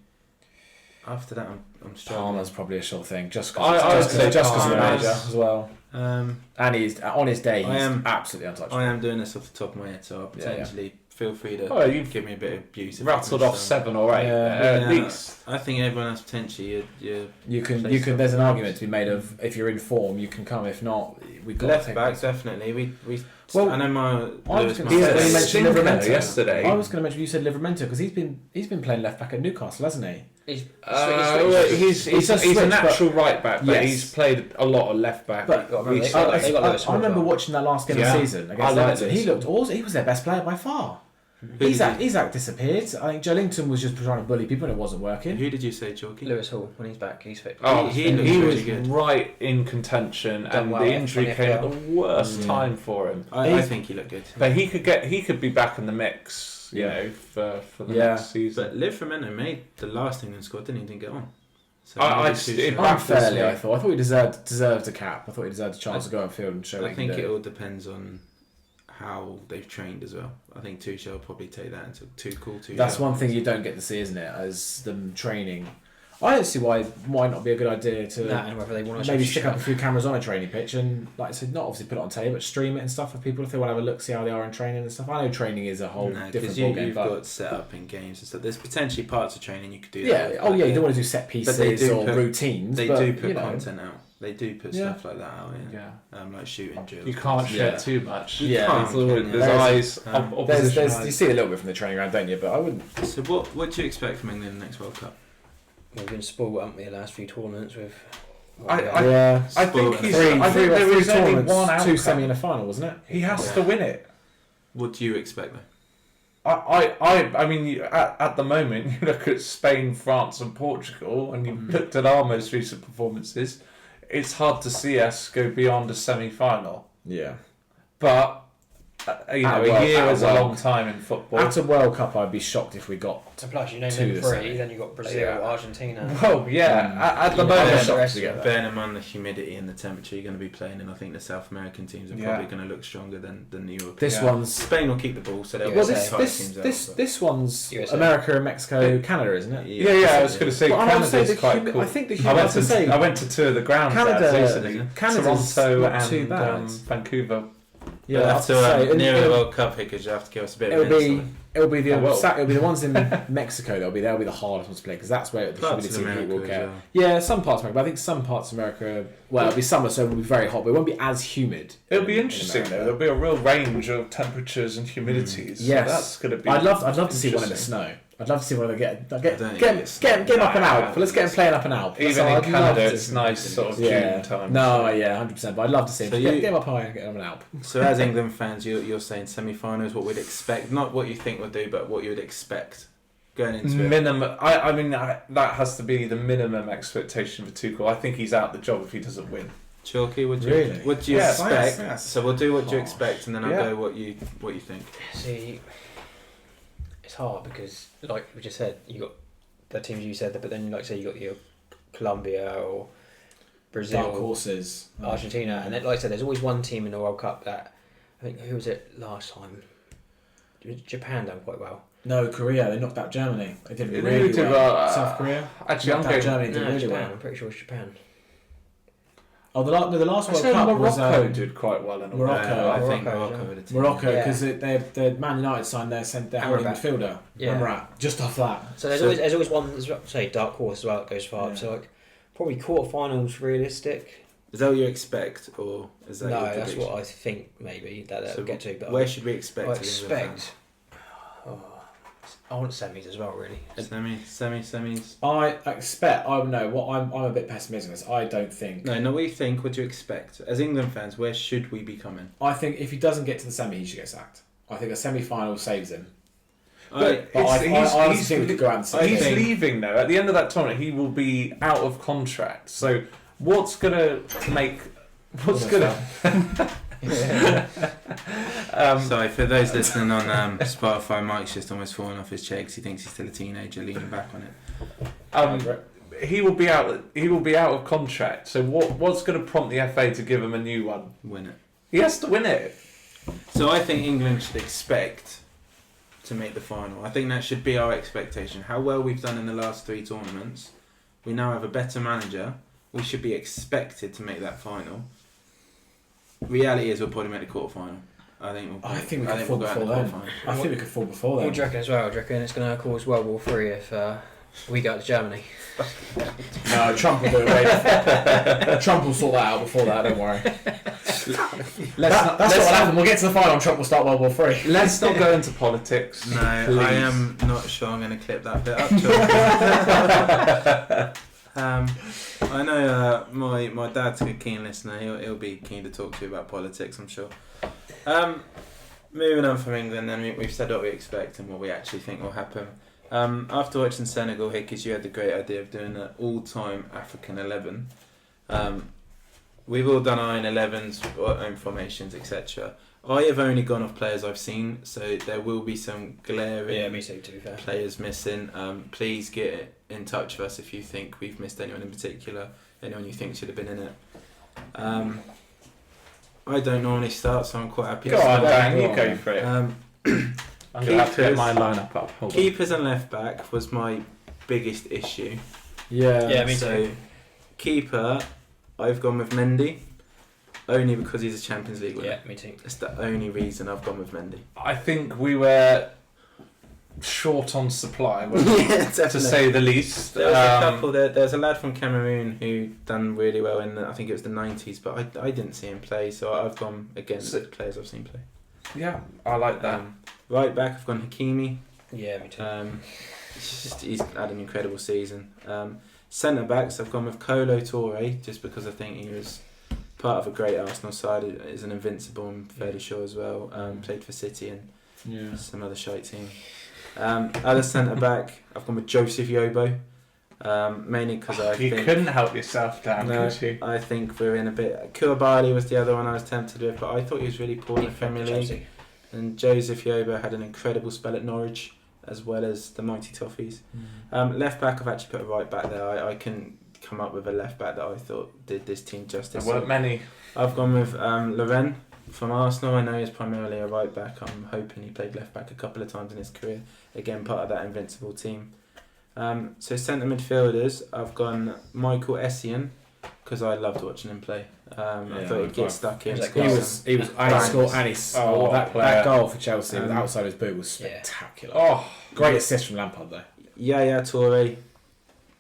After that, I'm struggling. Palmer's probably a sure thing. Just I would say because of the Palmer manager as well. And he's on his day. He's absolutely untouchable. I am doing this off the top of my head, so I'll potentially feel free to you've give me a bit of abuse. Rattled off 7 or 8 at least. I think everyone else potentially you can. There's an argument to be made of if you're in form, you can come. If not, we've got left back definitely. Well, I know I was going to mention Livramento yesterday. I was going to mention you said Livramento because he's been playing left back at Newcastle, hasn't he? He's a natural right back, but he's played a lot of left back. But I remember watching that last game of the season against Everton. He looked awesome. He was their best player by far. Isak disappeared. I think Joelinton was just trying to bully people and it wasn't working. Who did you say, Chalky? Lewis Hall, when he's back, he's fit. He was right in contention, and the injury came at the worst time for him. I think he looked good, but he could be back in the mix, you know, for the next season. But Livramento made the last England squad, didn't he? Didn't get on. So unfairly, I thought he deserved a cap. I thought he deserved a chance to go on field and show. I think it all depends on how they've trained as well. I think Tuchel will probably take that into Tuchel. That's one thing you don't get to see, isn't it? As them training. I don't see why it might not be a good idea to and whether they want to maybe stick up a few cameras on a training pitch and, like I said, not obviously put it on telly, but stream it and stuff for people if they want to have a look, see how they are in training and stuff. I know training is a whole different ballgame. You've got set up in games and stuff. There's potentially parts of training you could do. Yeah. You don't want to do set pieces or routines. They do put content out. They do put stuff like that out. Like shooting drills. You can't share too much. There's eyes. You see a little bit from the training ground, don't you? But I wouldn't. So what do you expect from England in the next World Cup? We've been spoiled, haven't we, the last few tournaments with. I think there is only one outcome. 2 semi and a final, wasn't it? He has to win it. What do you expect though? I mean, at the moment, you look at Spain, France, and Portugal, and you've looked at our most recent performances. It's hard to see us go beyond a semi-final. Yeah, but a year is a long time in football. At a World Cup, I'd be shocked if we got. So plus, you name them 3, then you got Brazil, Argentina. Well, at the moment, bearing in mind the humidity and the temperature you're going to be playing in, I think the South American teams are probably going to look stronger than the European. Spain will keep the ball, so they'll this one's USA. America and Mexico, Canada, isn't it? Yeah. I was going to say Canada's quite cool. I think I went to 2 of the grounds recently. Toronto and Vancouver. Yeah, near the World Cup because you have to give us a bit of insight. It'll be the ones in Mexico. They'll be the hardest ones to play because that's where the humidity will get. Yeah, some parts of America, but I think some parts of America. Well, it'll be summer, so it'll be very hot, but it won't be as humid. It'll be interesting though. There'll be a real range of temperatures and humidities. Yes, so that's going to be. I'd love to see one in the snow. I'd love to see one of them get him up and out. But let's get him playing up and out. Even in Canada, it's nice sort of June time. No, 100%. But I'd love to see him get him up high and get him out. So as England fans, you're saying semi-finals, what we'd expect, not what you think we'll do, but what you would expect going into minimum. I mean that has to be the minimum expectation for Tuchel. I think he's out the job if he doesn't win. Chalky, what do you expect? Yes. So we'll do what you expect, and then I'll go what you think. See. It's hard because, like we just said, you got the teams you said, but then, like say, you got your Colombia or Brazil, dark horses, Argentina, and then, like I said, there's always one team in the World Cup that I think who was it last time? Japan done quite well. No, Korea. They knocked out Germany. They did really well. South Korea. Actually, Germany did really Japan. well. I'm pretty sure it's Japan. Oh, the last World Cup Morocco did quite well in a Morocco. I think Morocco because the Man United signed their holding midfielder. Just off that. So there's always one, say, dark horse as well that goes far. So like probably quarterfinals realistic. Is that what you expect, or is that? No, that's what I think maybe that they'll get to. But where should we expect? I expect. I want semis as well, really. Semis. I expect. I'm a bit pessimistic on this. I don't think. No, what do you think? What do you expect? As England fans, where should we be coming? I think if he doesn't get to the semi, he should get sacked. I think a semi-final saves him. But I think we could go out and say he's leaving though. At the end of that tournament, he will be out of contract. So what's gonna make? What's gonna? Sorry, for those listening on Spotify, Mike's just almost fallen off his chair because he thinks he's still a teenager, leaning back on it. He will be out. He will be out of contract. So what's going to prompt the FA to give him a new one? Win it. He has to win it. So I think England should expect to make the final. I think that should be our expectation. How well we've done in the last 3 tournaments. We now have a better manager. We should be expected to make that final. Reality is we'll probably make the quarter-final. I think we could fall before then. I think we could fall before then. What do you reckon as well? Do you reckon it's going to cause World War III if we go to Germany? No, Trump will do it. Trump will sort that out before that, don't worry. That's what will happen. We'll get to the final and Trump will start World War III. Let's not go into politics. No, please. I am not sure I'm going to clip that bit up. I know my dad's a keen listener. He'll be keen to talk to you about politics, I'm sure. Moving on from England, then we've said what we expect and what we actually think will happen. After watching Senegal, Hickes, you had the great idea of doing an all-time African 11. We've all done our own 11s, our own formations, etc. I have only gone off players I've seen, so there will be some glaring me too, to be fair. players missing. Please get in touch with us if you think we've missed anyone in particular, anyone you think should have been in it. I don't normally start, so I'm quite happy. Go on, Dan, you go for it. Um, I'm going to have to get my lineup up. Hold keepers and left back was my biggest issue. Yeah, me So, too. keeper, I've gone with Mendy, only because he's a Champions League winner. Yeah, me too. That's the only reason I've gone with Mendy. I think we were short on supply, to say the least. There was a couple. There's a lad from Cameroon who done really well in I think it was the 90s, but I didn't see him play, so I've gone against the players I've seen play. Yeah, I like that. Right back, I've gone Hakimi. Yeah, me too. He's had an incredible season. Centre backs, I've gone with Kolo Touré, just because I think he was part of a great Arsenal side. Is an invincible, I'm fairly sure as well. Played for City and some other shite team. Other centre back, I've gone with Joseph Yobo, mainly because I think you couldn't help yourself, Dan, could you? I think we're in a bit. Koulibaly was the other one I was tempted with, but I thought he was really poor in the Premier League. And Joseph Yobo had an incredible spell at Norwich, as well as the mighty Toffees. Left back, I've actually put a right back there. I can come up with a left back that I thought did this team justice. There weren't many. I've gone with Loren from Arsenal. I know he's primarily a right back. I'm hoping he played left back a couple of times in his career. Again, part of that invincible team. So centre midfielders, I've gone Michael Essien, because I loved watching him play. I thought he'd get stuck in. He was that goal for Chelsea with outside his boot was spectacular. Oh, great assist from Lampard though. Yaya Toure.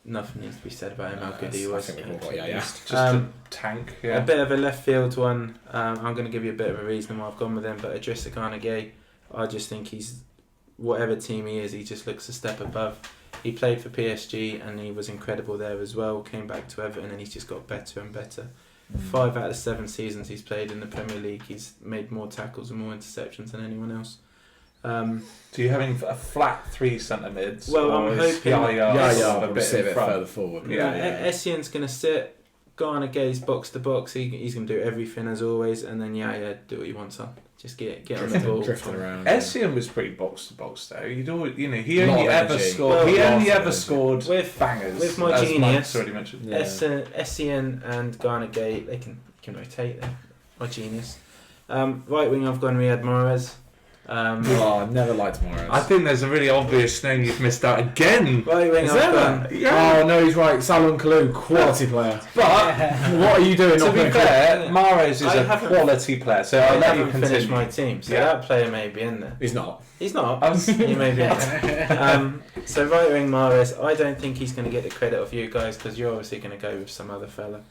Nothing needs to be said about him. How good he was. I think we've all got Yaya. Just a tank. Yeah. A bit of a left field one. I'm going to give you a bit of a reason why I've gone with him, but Idrissa Gana Gueye, I just think he's whatever team he is, he just looks a step above. He played for PSG and he was incredible there as well. Came back to Everton and he's just got better and better. 5 out of 7 seasons he's played in the Premier League, he's made more tackles and more interceptions than anyone else. So you're having a flat 3 centre mids? Well, I'm hoping a bit sit a bit front. further forward. Essien's going to sit. Gana Gueye's box to box. He's going to do everything as always, and then do what he wants on. Just get on the ball. Drifting around. Essien was pretty box to box though. He only ever scored with bangers. With my as genius, Mike's already mentioned. Essien and Gana Gueye, they can rotate them. My genius. Right wing, I've gone Riyad Mahrez. I never liked Mahrez. I think there's a really obvious name you've missed out again. Right wing, I've gone. Yeah. Oh no, he's right. Salomon Kalou, quality player. But what are you doing? to be fair, Mahrez is I a haven't- quality player. So I I'll let you haven't finished continue. my team, so Yeah. that player may be in there. He's not. He's not. He may be in there. So right wing Mahrez, I don't think he's going to get the credit of you guys because you're obviously going to go with some other fella.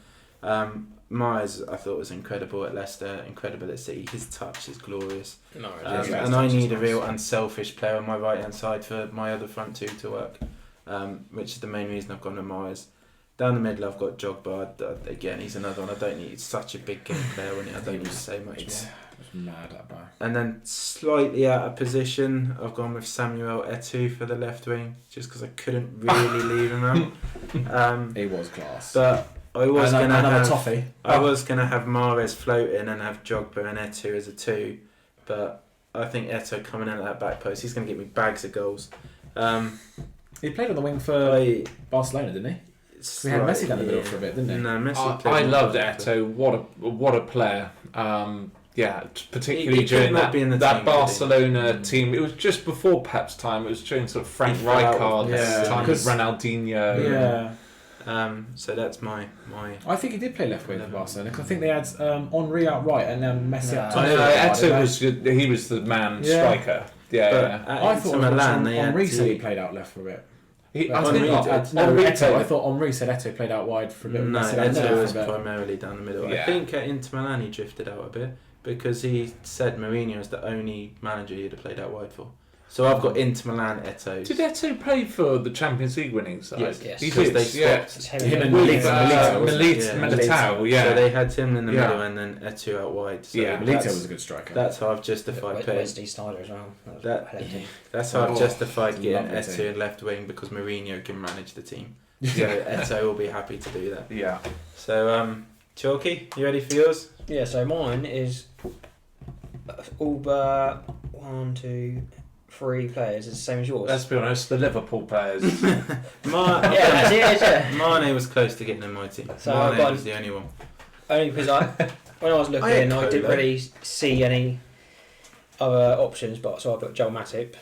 Myers, I thought, was incredible at Leicester, incredible at City. His touch is glorious. No, And I need a real unselfish player on my right-hand side for my other front two to work, which is the main reason I've gone to Myers. Down the middle, I've got Jogba. Again, he's another one. I don't need. It's such a big game player, and I don't need to say much more. Mad that guy. And then slightly out of position, I've gone with Samuel Eto'o for the left wing, just because I couldn't really leave him out. He was class. But I was going to have toffee. I was going to have Mahrez floating and have Jogba and Eto'o as a 2, but I think Eto'o coming in at that back post, he's going to get me bags of goals. He played on the wing for Barcelona, didn't he? We had Messi down the middle for a bit, didn't he? No, Messi. I loved Eto'o. What a player. Particularly during that Barcelona team. It was just before Pep's time. It was during sort of Frank Rijkaard's time with Ronaldinho. Yeah. So that's my. I think he did play left wing for Barcelona because I think they had Henry out right and then Messi up top. Eto'o was good. He was the man striker. Yeah. I thought Milan Henry said he played out left for a bit. I thought Henry said Eto'o played out wide for a bit. No, Eto'o was primarily down the middle. Yeah. I think at Inter Milan he drifted out a bit because he said Mourinho is the only manager he'd have played out wide for. So I've got Inter Milan Eto'o. Did Eto'o play for the Champions League winning side? Yes. He Because did. they swapped. Him and Militao, yeah. So they had him in the middle and then Eto'o out wide. So Militao was a good striker. That's how I've justified putting. Wesley Sneijder as well. That's how I've justified getting Eto'o in left wing because Mourinho can manage the team. So Eto'o will be happy to do that. Yeah. So Chalky, you ready for yours? Yeah. So mine is all but 1, 2, 3 players. It's the same as yours. Let's be honest, the Liverpool players. Mane was close to getting in my team. So Mane was the only one. Only because when I was looking, I didn't really see any other options, but so I put Joel Matip.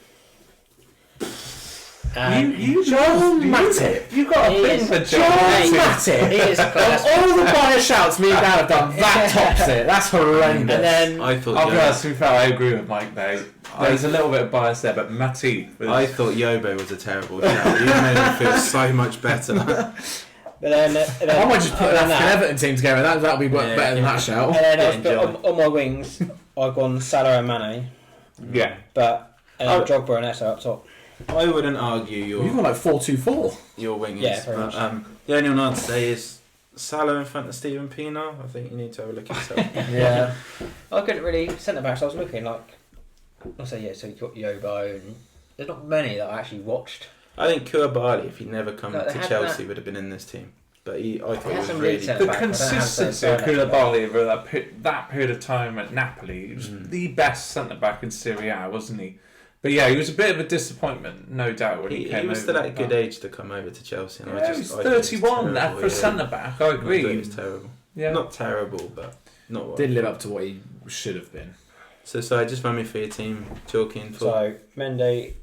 You Matip? You got a thing for Joel Matip? He is a class. All the Bayern shouts me down have done. That tops it. That's horrendous. And then I thought. To be fair, I agree with Mike there. There's a little bit of bias there, but Matip. I thought Yobo was a terrible shout. You made me feel so much better. But then I might just put an Everton team together. That'll be better than that shout. And then on my wings, I've gone Salah and Mane. Yeah. But Drogba and Eto'o up top. I wouldn't argue You've got like 4-2-4. your wingers. Yeah, very much. The only one I'd say is Salah in front of Steven Pienaar. I think you need to have a look at yourself. Yeah. I couldn't really centre backs. I was looking like. I'll say so you've got Yobo and there's not many that I actually watched. I think Koulibaly, if he'd never come to Chelsea, would have been in this team. But I thought he was really the consistency of Koulibaly over that period of time at Napoli. He was the best centre back in Serie A, wasn't he? But yeah, he was a bit of a disappointment, no doubt, when he came over. He was still at a good age to come over to Chelsea. And he was 31 for a centre back. I agree. He was terrible. Yeah. Not terrible, but not what. Didn't live up to what he should have been. So just run me through your team, Chalky and Full. So Mendy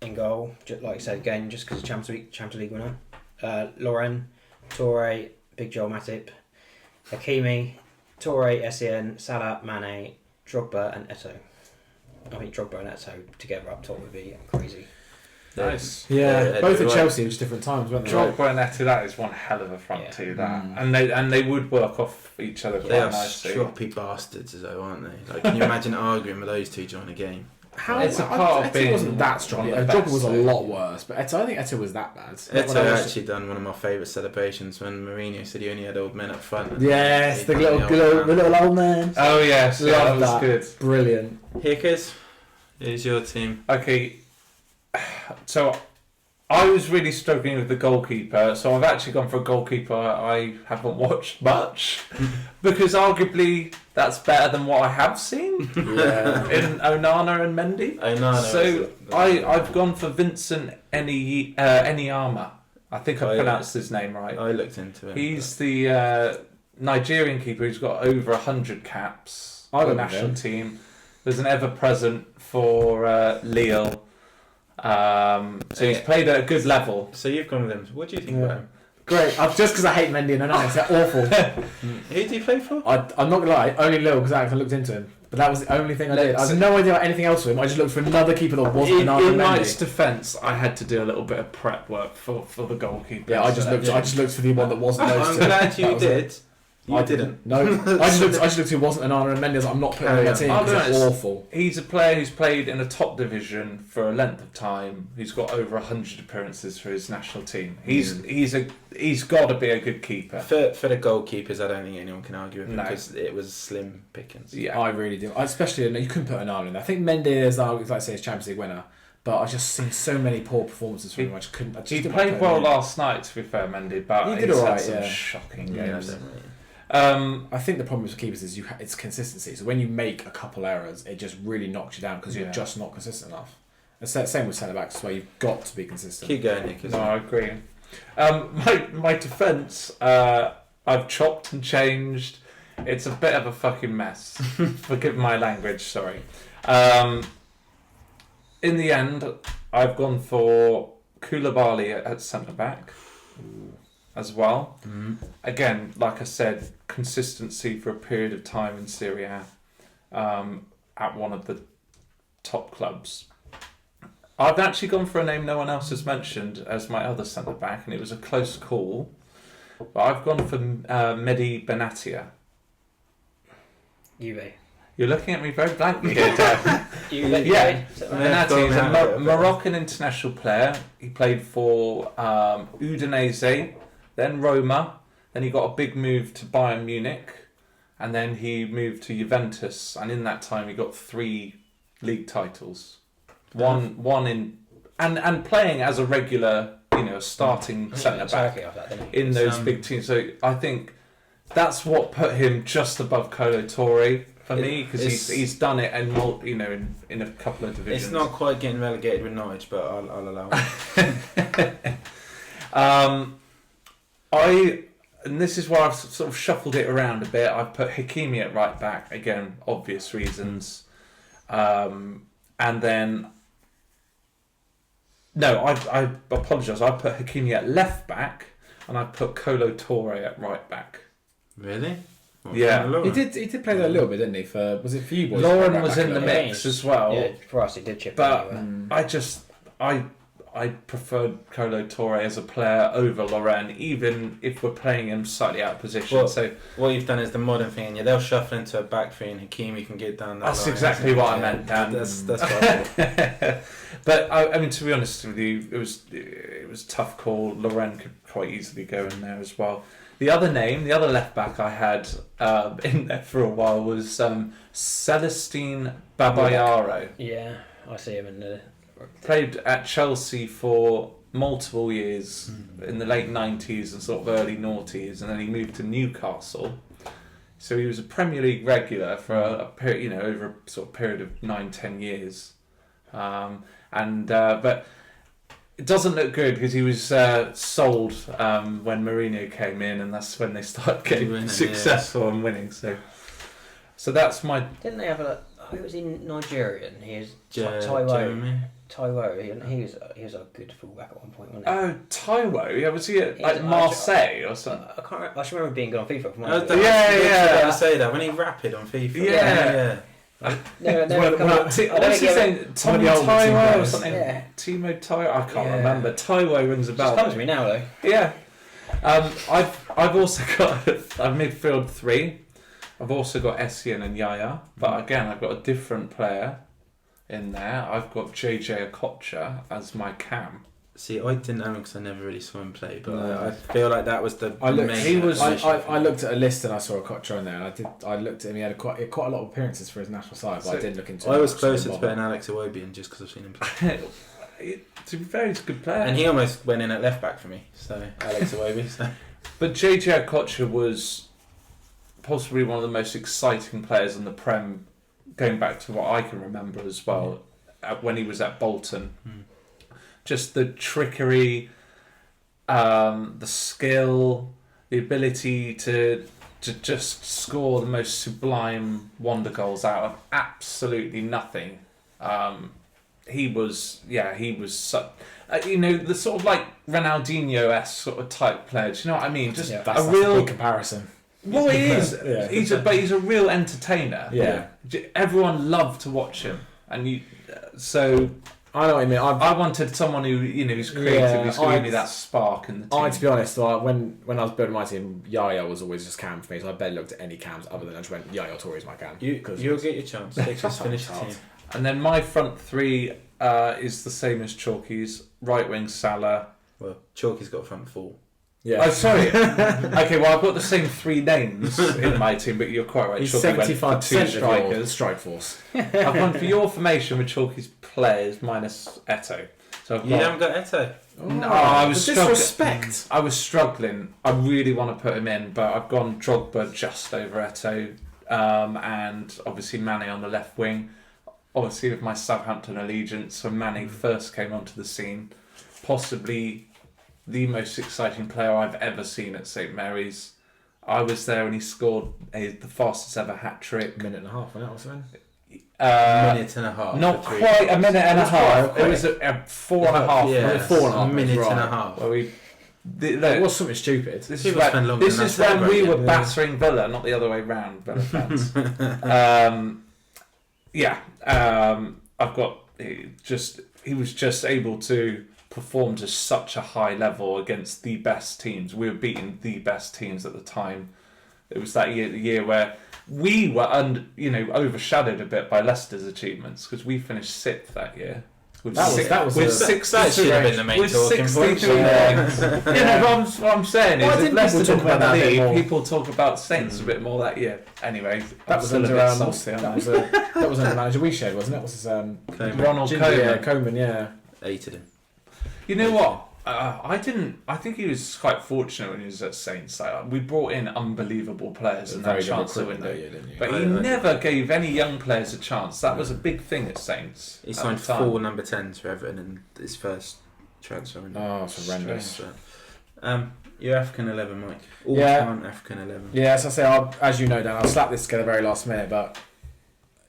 in goal, just like I said again, just because of Champions League winner. Lauren, Toure, Big Joel Matip, Hakimi, Toure, Sen, Salah, Mane, Drogba, and Eto'o. I think Drogba and Eto'o together up top would be crazy. Nice. Yeah, both at Chelsea, just different times, weren't they? Drogba and Eto'o, that is one hell of a front two. That and they would work off each other quite nicely. They are stroppy bastards, though, aren't they? Like, can you imagine arguing with those two during a game? It's a part of being. Wasn't that strong. Drogba was a lot worse, but I think Eto'o was that bad. Eto'o actually done one of my favourite celebrations when Mourinho said he only had old men up front. Yes, the little old man. Oh yes, that was good. Brilliant. Hickers, here's your team. Okay, so I was really struggling with the goalkeeper, so I've actually gone for a goalkeeper I haven't watched much because arguably that's better than what I have seen in Onana and Mendy. So I've gone for Vincent Enyama. I think I pronounced his name right. I looked into it. He's the Nigerian keeper who's got over 100 caps for the national team. There's an ever-present for Lille. So he's played at a good level. So you've gone with him. What do you think about him? Great. Just because I hate Mendy and Onana, they're awful. Who do you play for? I'm not gonna lie, only Lille because I looked into him. But that was the only thing I did. I had no idea about anything else with him. I just looked for another keeper that wasn't Onana and Mendy. In Mike's defence, I had to do a little bit of prep work for the goalkeeper. Yeah, I just looked for the one that wasn't those two. I'm glad you did. I didn't. No, I just looked who wasn't Onana and Mendes. I'm not putting him in my team because it's awful. He's a player who's played in a top division for a length of time. He's got over 100 appearances for his national team. He's got to be a good keeper. For the goalkeepers, I don't think anyone can argue with him because it was slim pickings. Yeah, I really do. Especially you couldn't put Onana in there. I think Mendes, like I say, is Champions League winner. But I've just seen so many poor performances from him. I just couldn't. He played well last night, to be fair, Mendy, but he did alright. Some shocking games. I think the problem with keepers is it's consistency. So when you make a couple errors, it just really knocks you down because you're just not consistent enough. It's the same with centre backs, where you've got to be consistent. Keep going, Nick. No, I agree. My defence, I've chopped and changed. It's a bit of a fucking mess. Forgive my language. Sorry. In the end, I've gone for Koulibaly at centre back as well. Mm-hmm. Again, like I said, consistency for a period of time in Serie A at one of the top clubs. I've actually gone for a name no one else has mentioned as my other centre back, and it was a close call. But I've gone for Mehdi Benatia. Juve. You're looking at me very blankly here, Dan. Yeah. Benatia is a Moroccan international player. He played for Udinese, then Roma, then he got a big move to Bayern Munich, and then he moved to Juventus, and in that time he got 3 league titles. One in and playing as a regular, starting centre back in those big teams. So I think that's what put him just above Kolo Touré for me, because he's done it and in a couple of divisions. It's not quite getting relegated with Norwich, but I'll allow it. And this is where I've sort of shuffled it around a bit. I've put Hakimi at right back, again, obvious reasons. And then I apologise. I put Hakimi at left back, and I put Kolo Touré at right back. Really? Yeah, he did play there a little bit, didn't he? Was it for you boys? Lauren was in the mix as well. Yeah, for us he did chip but anyway. I preferred Kolo Touré as a player over Lauren, even if we're playing him slightly out of position. Well, so what you've done is the modern thing, and they'll shuffle into a back three, and Hakimi can get down that that's line. exactly what I meant, Dan. That's what I meant. But I mean, to be honest with you, it was a tough call. Lauren could quite easily go in there as well. The other left back I had in there for a while was Celestine Babayaro. Yeah, I see him in the... Played at Chelsea for multiple years in the late 90s and sort of early noughties, and then he moved to Newcastle. So he was a Premier League regular for a period, over a sort of period of 9-10 years. But it doesn't look good because he was sold when Mourinho came in, and that's when they started getting successful and winning. So that's my... Didn't they have who was in Nigerian? He was Jeremy. Taiwo. He was a good fullback at one point, wasn't he? Oh, Taiwo. Yeah, was he at Marseille or something? I can't remember. I just remember being good on FIFA. I was going to say that when he rapid on FIFA. Yeah. What's his name? Tommy Taiwo or something? Yeah. Timo Taiwo? I can't remember. Taiwo rings a bell. Just comes to me now, though. Yeah. I've also got a midfield 3. I've also got Essien and Yaya, but again I've got a different player in there. I've got JJ Okocha as my cam. See, I didn't know him because I never really saw him play, but I feel like that was the I looked at a list and I saw Okocha on there, and I looked at him. He had quite a lot of appearances for his national side, but I didn't look into him. I was closer to putting Alex Iwobi in just because I've seen him play. To be fair, he's a good player. And he almost went in at left back for me, so Alex Iwobi. So. But JJ Okocha was possibly one of the most exciting players in the Prem, going back to what I can remember as well, when he was at Bolton. Just the trickery, the skill, the ability to just score the most sublime wonder goals out of absolutely nothing. He was such, the sort of like Ronaldinho-esque sort of type player. Do you know what I mean? Just that's a real comparison. Well, he is. Yeah. He's a real entertainer. Yeah. Everyone loved to watch him, and I know what you mean. I wanted someone who who's creative, who's going to give me that spark in the team. To be honest, when I was building my team, Yaya was always just Cam for me, so I barely looked at any Cams other than I just went Yaya Toure is my Cam. You'll get your chance. They just finish the team. And then my front three is the same as Chalky's. Right wing Salah. Well, Chalky's got front four. Yeah. Oh, sorry. Okay, well, I've got the same three names in my team, but you're quite right. He's Chalky went 75% for two strikers. Strike force. I've gone for your formation with Chalky's players minus Eto. So You haven't got Eto? No, I was disrespect. I was struggling. I really want to put him in, but I've gone Drogba just over Eto, and obviously Mane on the left wing. Obviously, with my Southampton allegiance, when Mane first came onto the scene, possibly the most exciting player I've ever seen at St Mary's. I was there when he scored the fastest ever hat trick. Minute and a half, wasn't it, or something? Minute and a half. Not quite a minute and a half. It was a 4.5. Yeah, 4.5 minute right. and a half. Where we, It was something stupid. This People spend longer is than when that we were celebrating. battering Villa, not the other way round. Villa fans. I've got he was just able to perform to such a high level against the best teams. We were beating the best teams at the time. It was the year where we were overshadowed a bit by Leicester's achievements because we finished sixth that year. That should have been the main talking point. What I'm saying is, if Leicester talk about that the bit more? league, people talk about Saints a bit more that year. Anyway, That was under that was under manager we shared, wasn't it? What's his Ronald Ginger, Koeman. Yeah, Koeman, yeah. Hated him. You know what? I think he was quite fortunate when he was at Saints. Like, we brought in unbelievable players and that chance to win. But he never gave any young players a chance. That was a big thing at Saints. He signed 4 number 10s for Everton in his first transfer window. Oh, it's horrendous. Your African 11, Mike. All-time African 11. Yeah, as I say, as you know, Dan, I slapped this together very last minute, but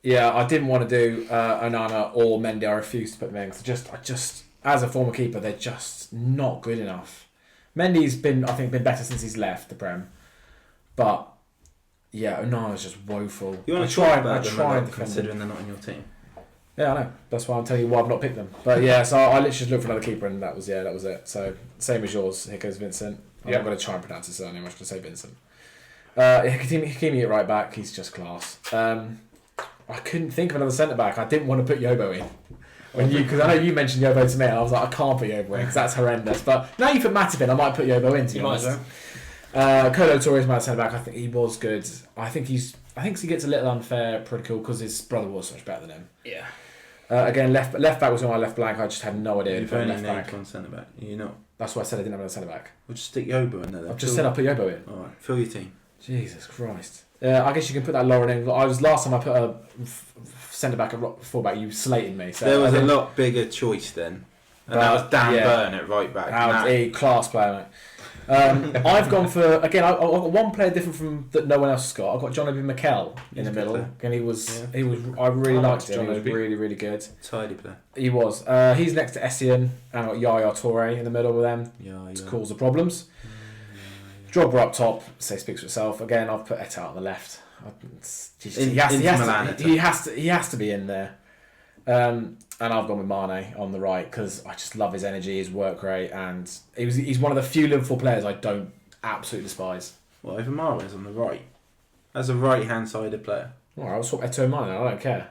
yeah, I didn't want to do Onana or Mendy. I refused to put them in because I just, as a former keeper, they're just not good enough. Mendy's been better since he's left the Prem, but yeah, Onana's just woeful. You want to try about them considering they're not in your team? Yeah, I know. That's why I'm telling you why I've not picked them. But yeah, so I literally just looked for another keeper, and that was it. So same as yours. Here goes Vincent. I'm not going to try and pronounce his surname. I'm just going to say Vincent. Hakimi at right back. He's just class. I couldn't think of another centre back. I didn't want to put Yobo in. Because I know you mentioned Yobo to me, and I was like, I can't put Yobo in because that's horrendous. But now you put Matip in, I might put Yobo in. To be honest, Kolo Toure is my centre back. I think he was good. I think he gets a little unfair critical because his brother was so much better than him. Yeah. Again, left back was on my left blank. I just had no idea. You've only named one centre back. You not. That's why I said I didn't have a centre back. We'll just stick Yobo in there. I've just said I put Yobo in. All right, fill your team. Jesus Christ. I guess you can put that Lauren in. Last time I put a centre back at full back, you slated me. So there was a lot bigger choice then. And that was Dan Burn at right back. A class player, mate. I've gone for again. I've got one player different from that no one else has got. I've got John Obi Mikel in the middle, and he was. I really liked him. He was really, really good. Tidy player. He was. He's next to Essien, and I've got Yaya Toure in the middle with them to cause the problems. Drogba up top, speaks for itself. Again, I've put Eto on the left. He has to be in there. And I've gone with Mane on the right because I just love his energy, his work rate, and he's one of the few Liverpool players I don't absolutely despise. Well, over Mahrez on the right, as a right-hand-sided player. All right, I'll swap Eto and Mane. I don't care.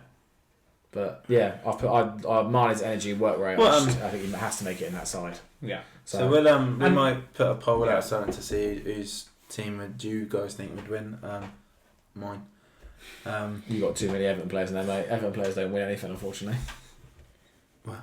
But yeah, I've put Mane's energy, work rate. Well, I think he has to make it in that side. Yeah. So we might put a poll out something to see whose team would you guys think would win. Mine. You got too many Everton players in there, mate. Everton players don't win anything, unfortunately. Well,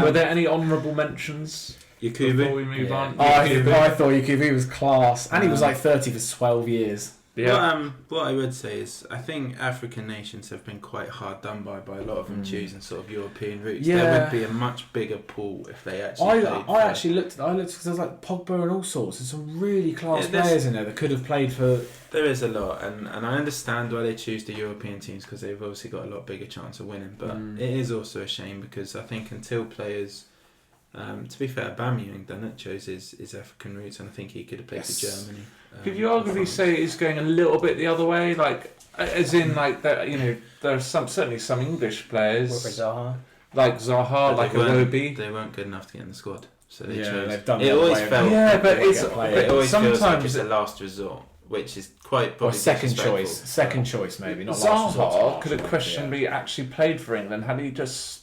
were there any honourable mentions Yakubu? Before we move on? I thought Yakubu was class, and he was like 30 for 12 years. Yeah. What I would say is, I think African nations have been quite hard done by a lot of them choosing sort of European routes. Yeah. There would be a much bigger pool if they actually. I actually looked because there's like Pogba and all sorts. There's some really class players in there that could have played for. There is a lot, and I understand why they choose the European teams because they've obviously got a lot bigger chance of winning. But it is also a shame because I think until players. To be fair, Aubameyang done it, chose his African roots, and I think he could have played for Germany. Could you arguably say it's going a little bit the other way, like as in like that? There are certainly some English players. Zaha. like Zaha, like Iwobi. They weren't good enough to get in the squad. So they've done it always felt. Yeah, but It always feels like sometimes it's a last resort, which is quite probably or second choice. disrespectful. Second choice, maybe. Not last Zaha resort, could have questionably actually played for England had he just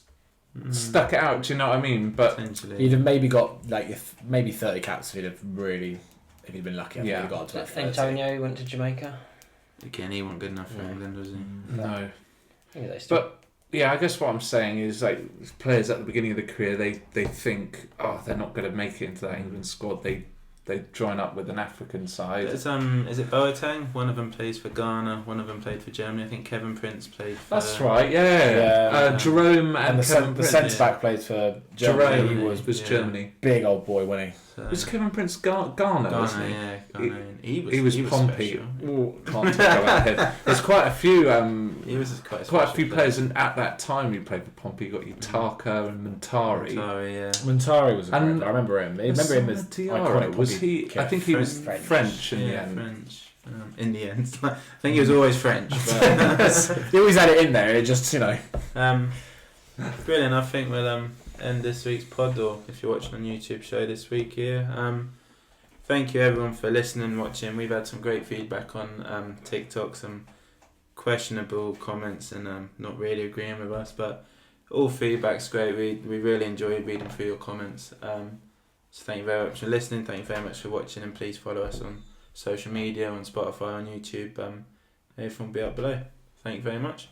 stuck it out. Do you know what I mean? But Potentially. he'd have maybe got maybe 30 caps if he'd been lucky. Yeah. He'd have got to about 30. Antonio went to Jamaica. Again, he wasn't good enough for England, was he? no. I think they still. But yeah, I guess what I'm saying is like players at the beginning of the career, they think, oh, they're not going to make it into that England squad. They join up with an African side. Is it Boateng? One of them plays for Ghana. One of them played for Germany. I think Kevin Prince played for. That's right. Yeah. Jerome and the Kevin Prince. centre back played for Germany. Jerome Germany. was Germany. Big old boy, wasn't he? So, Was Kevin Prince Ghana, wasn't he? Yeah, Ghana. He was Pompey. special. Ooh, can't talk about him. There's quite a few. He was quite Quite a few players, and at that time who played for Pompey, you got Utaka and Montari. Sorry, yeah. Montari was. And I remember him. I remember him as iconic. Was Pompey he? kid. I think he was French in the Yeah, end. French. In the end, I think he was always French. But, He always had it in there. It just brilliant. I think we'll end this week's pod, or if you're watching on YouTube, show this week here. Thank you everyone for listening, watching. We've had some great feedback on TikTok, some questionable comments, and not really agreeing with us, but all feedback's great. We really enjoy reading through your comments. So thank you very much for listening. Thank you very much for watching, and please follow us on social media, on Spotify, on YouTube. Everything will be up below. Thank you very much.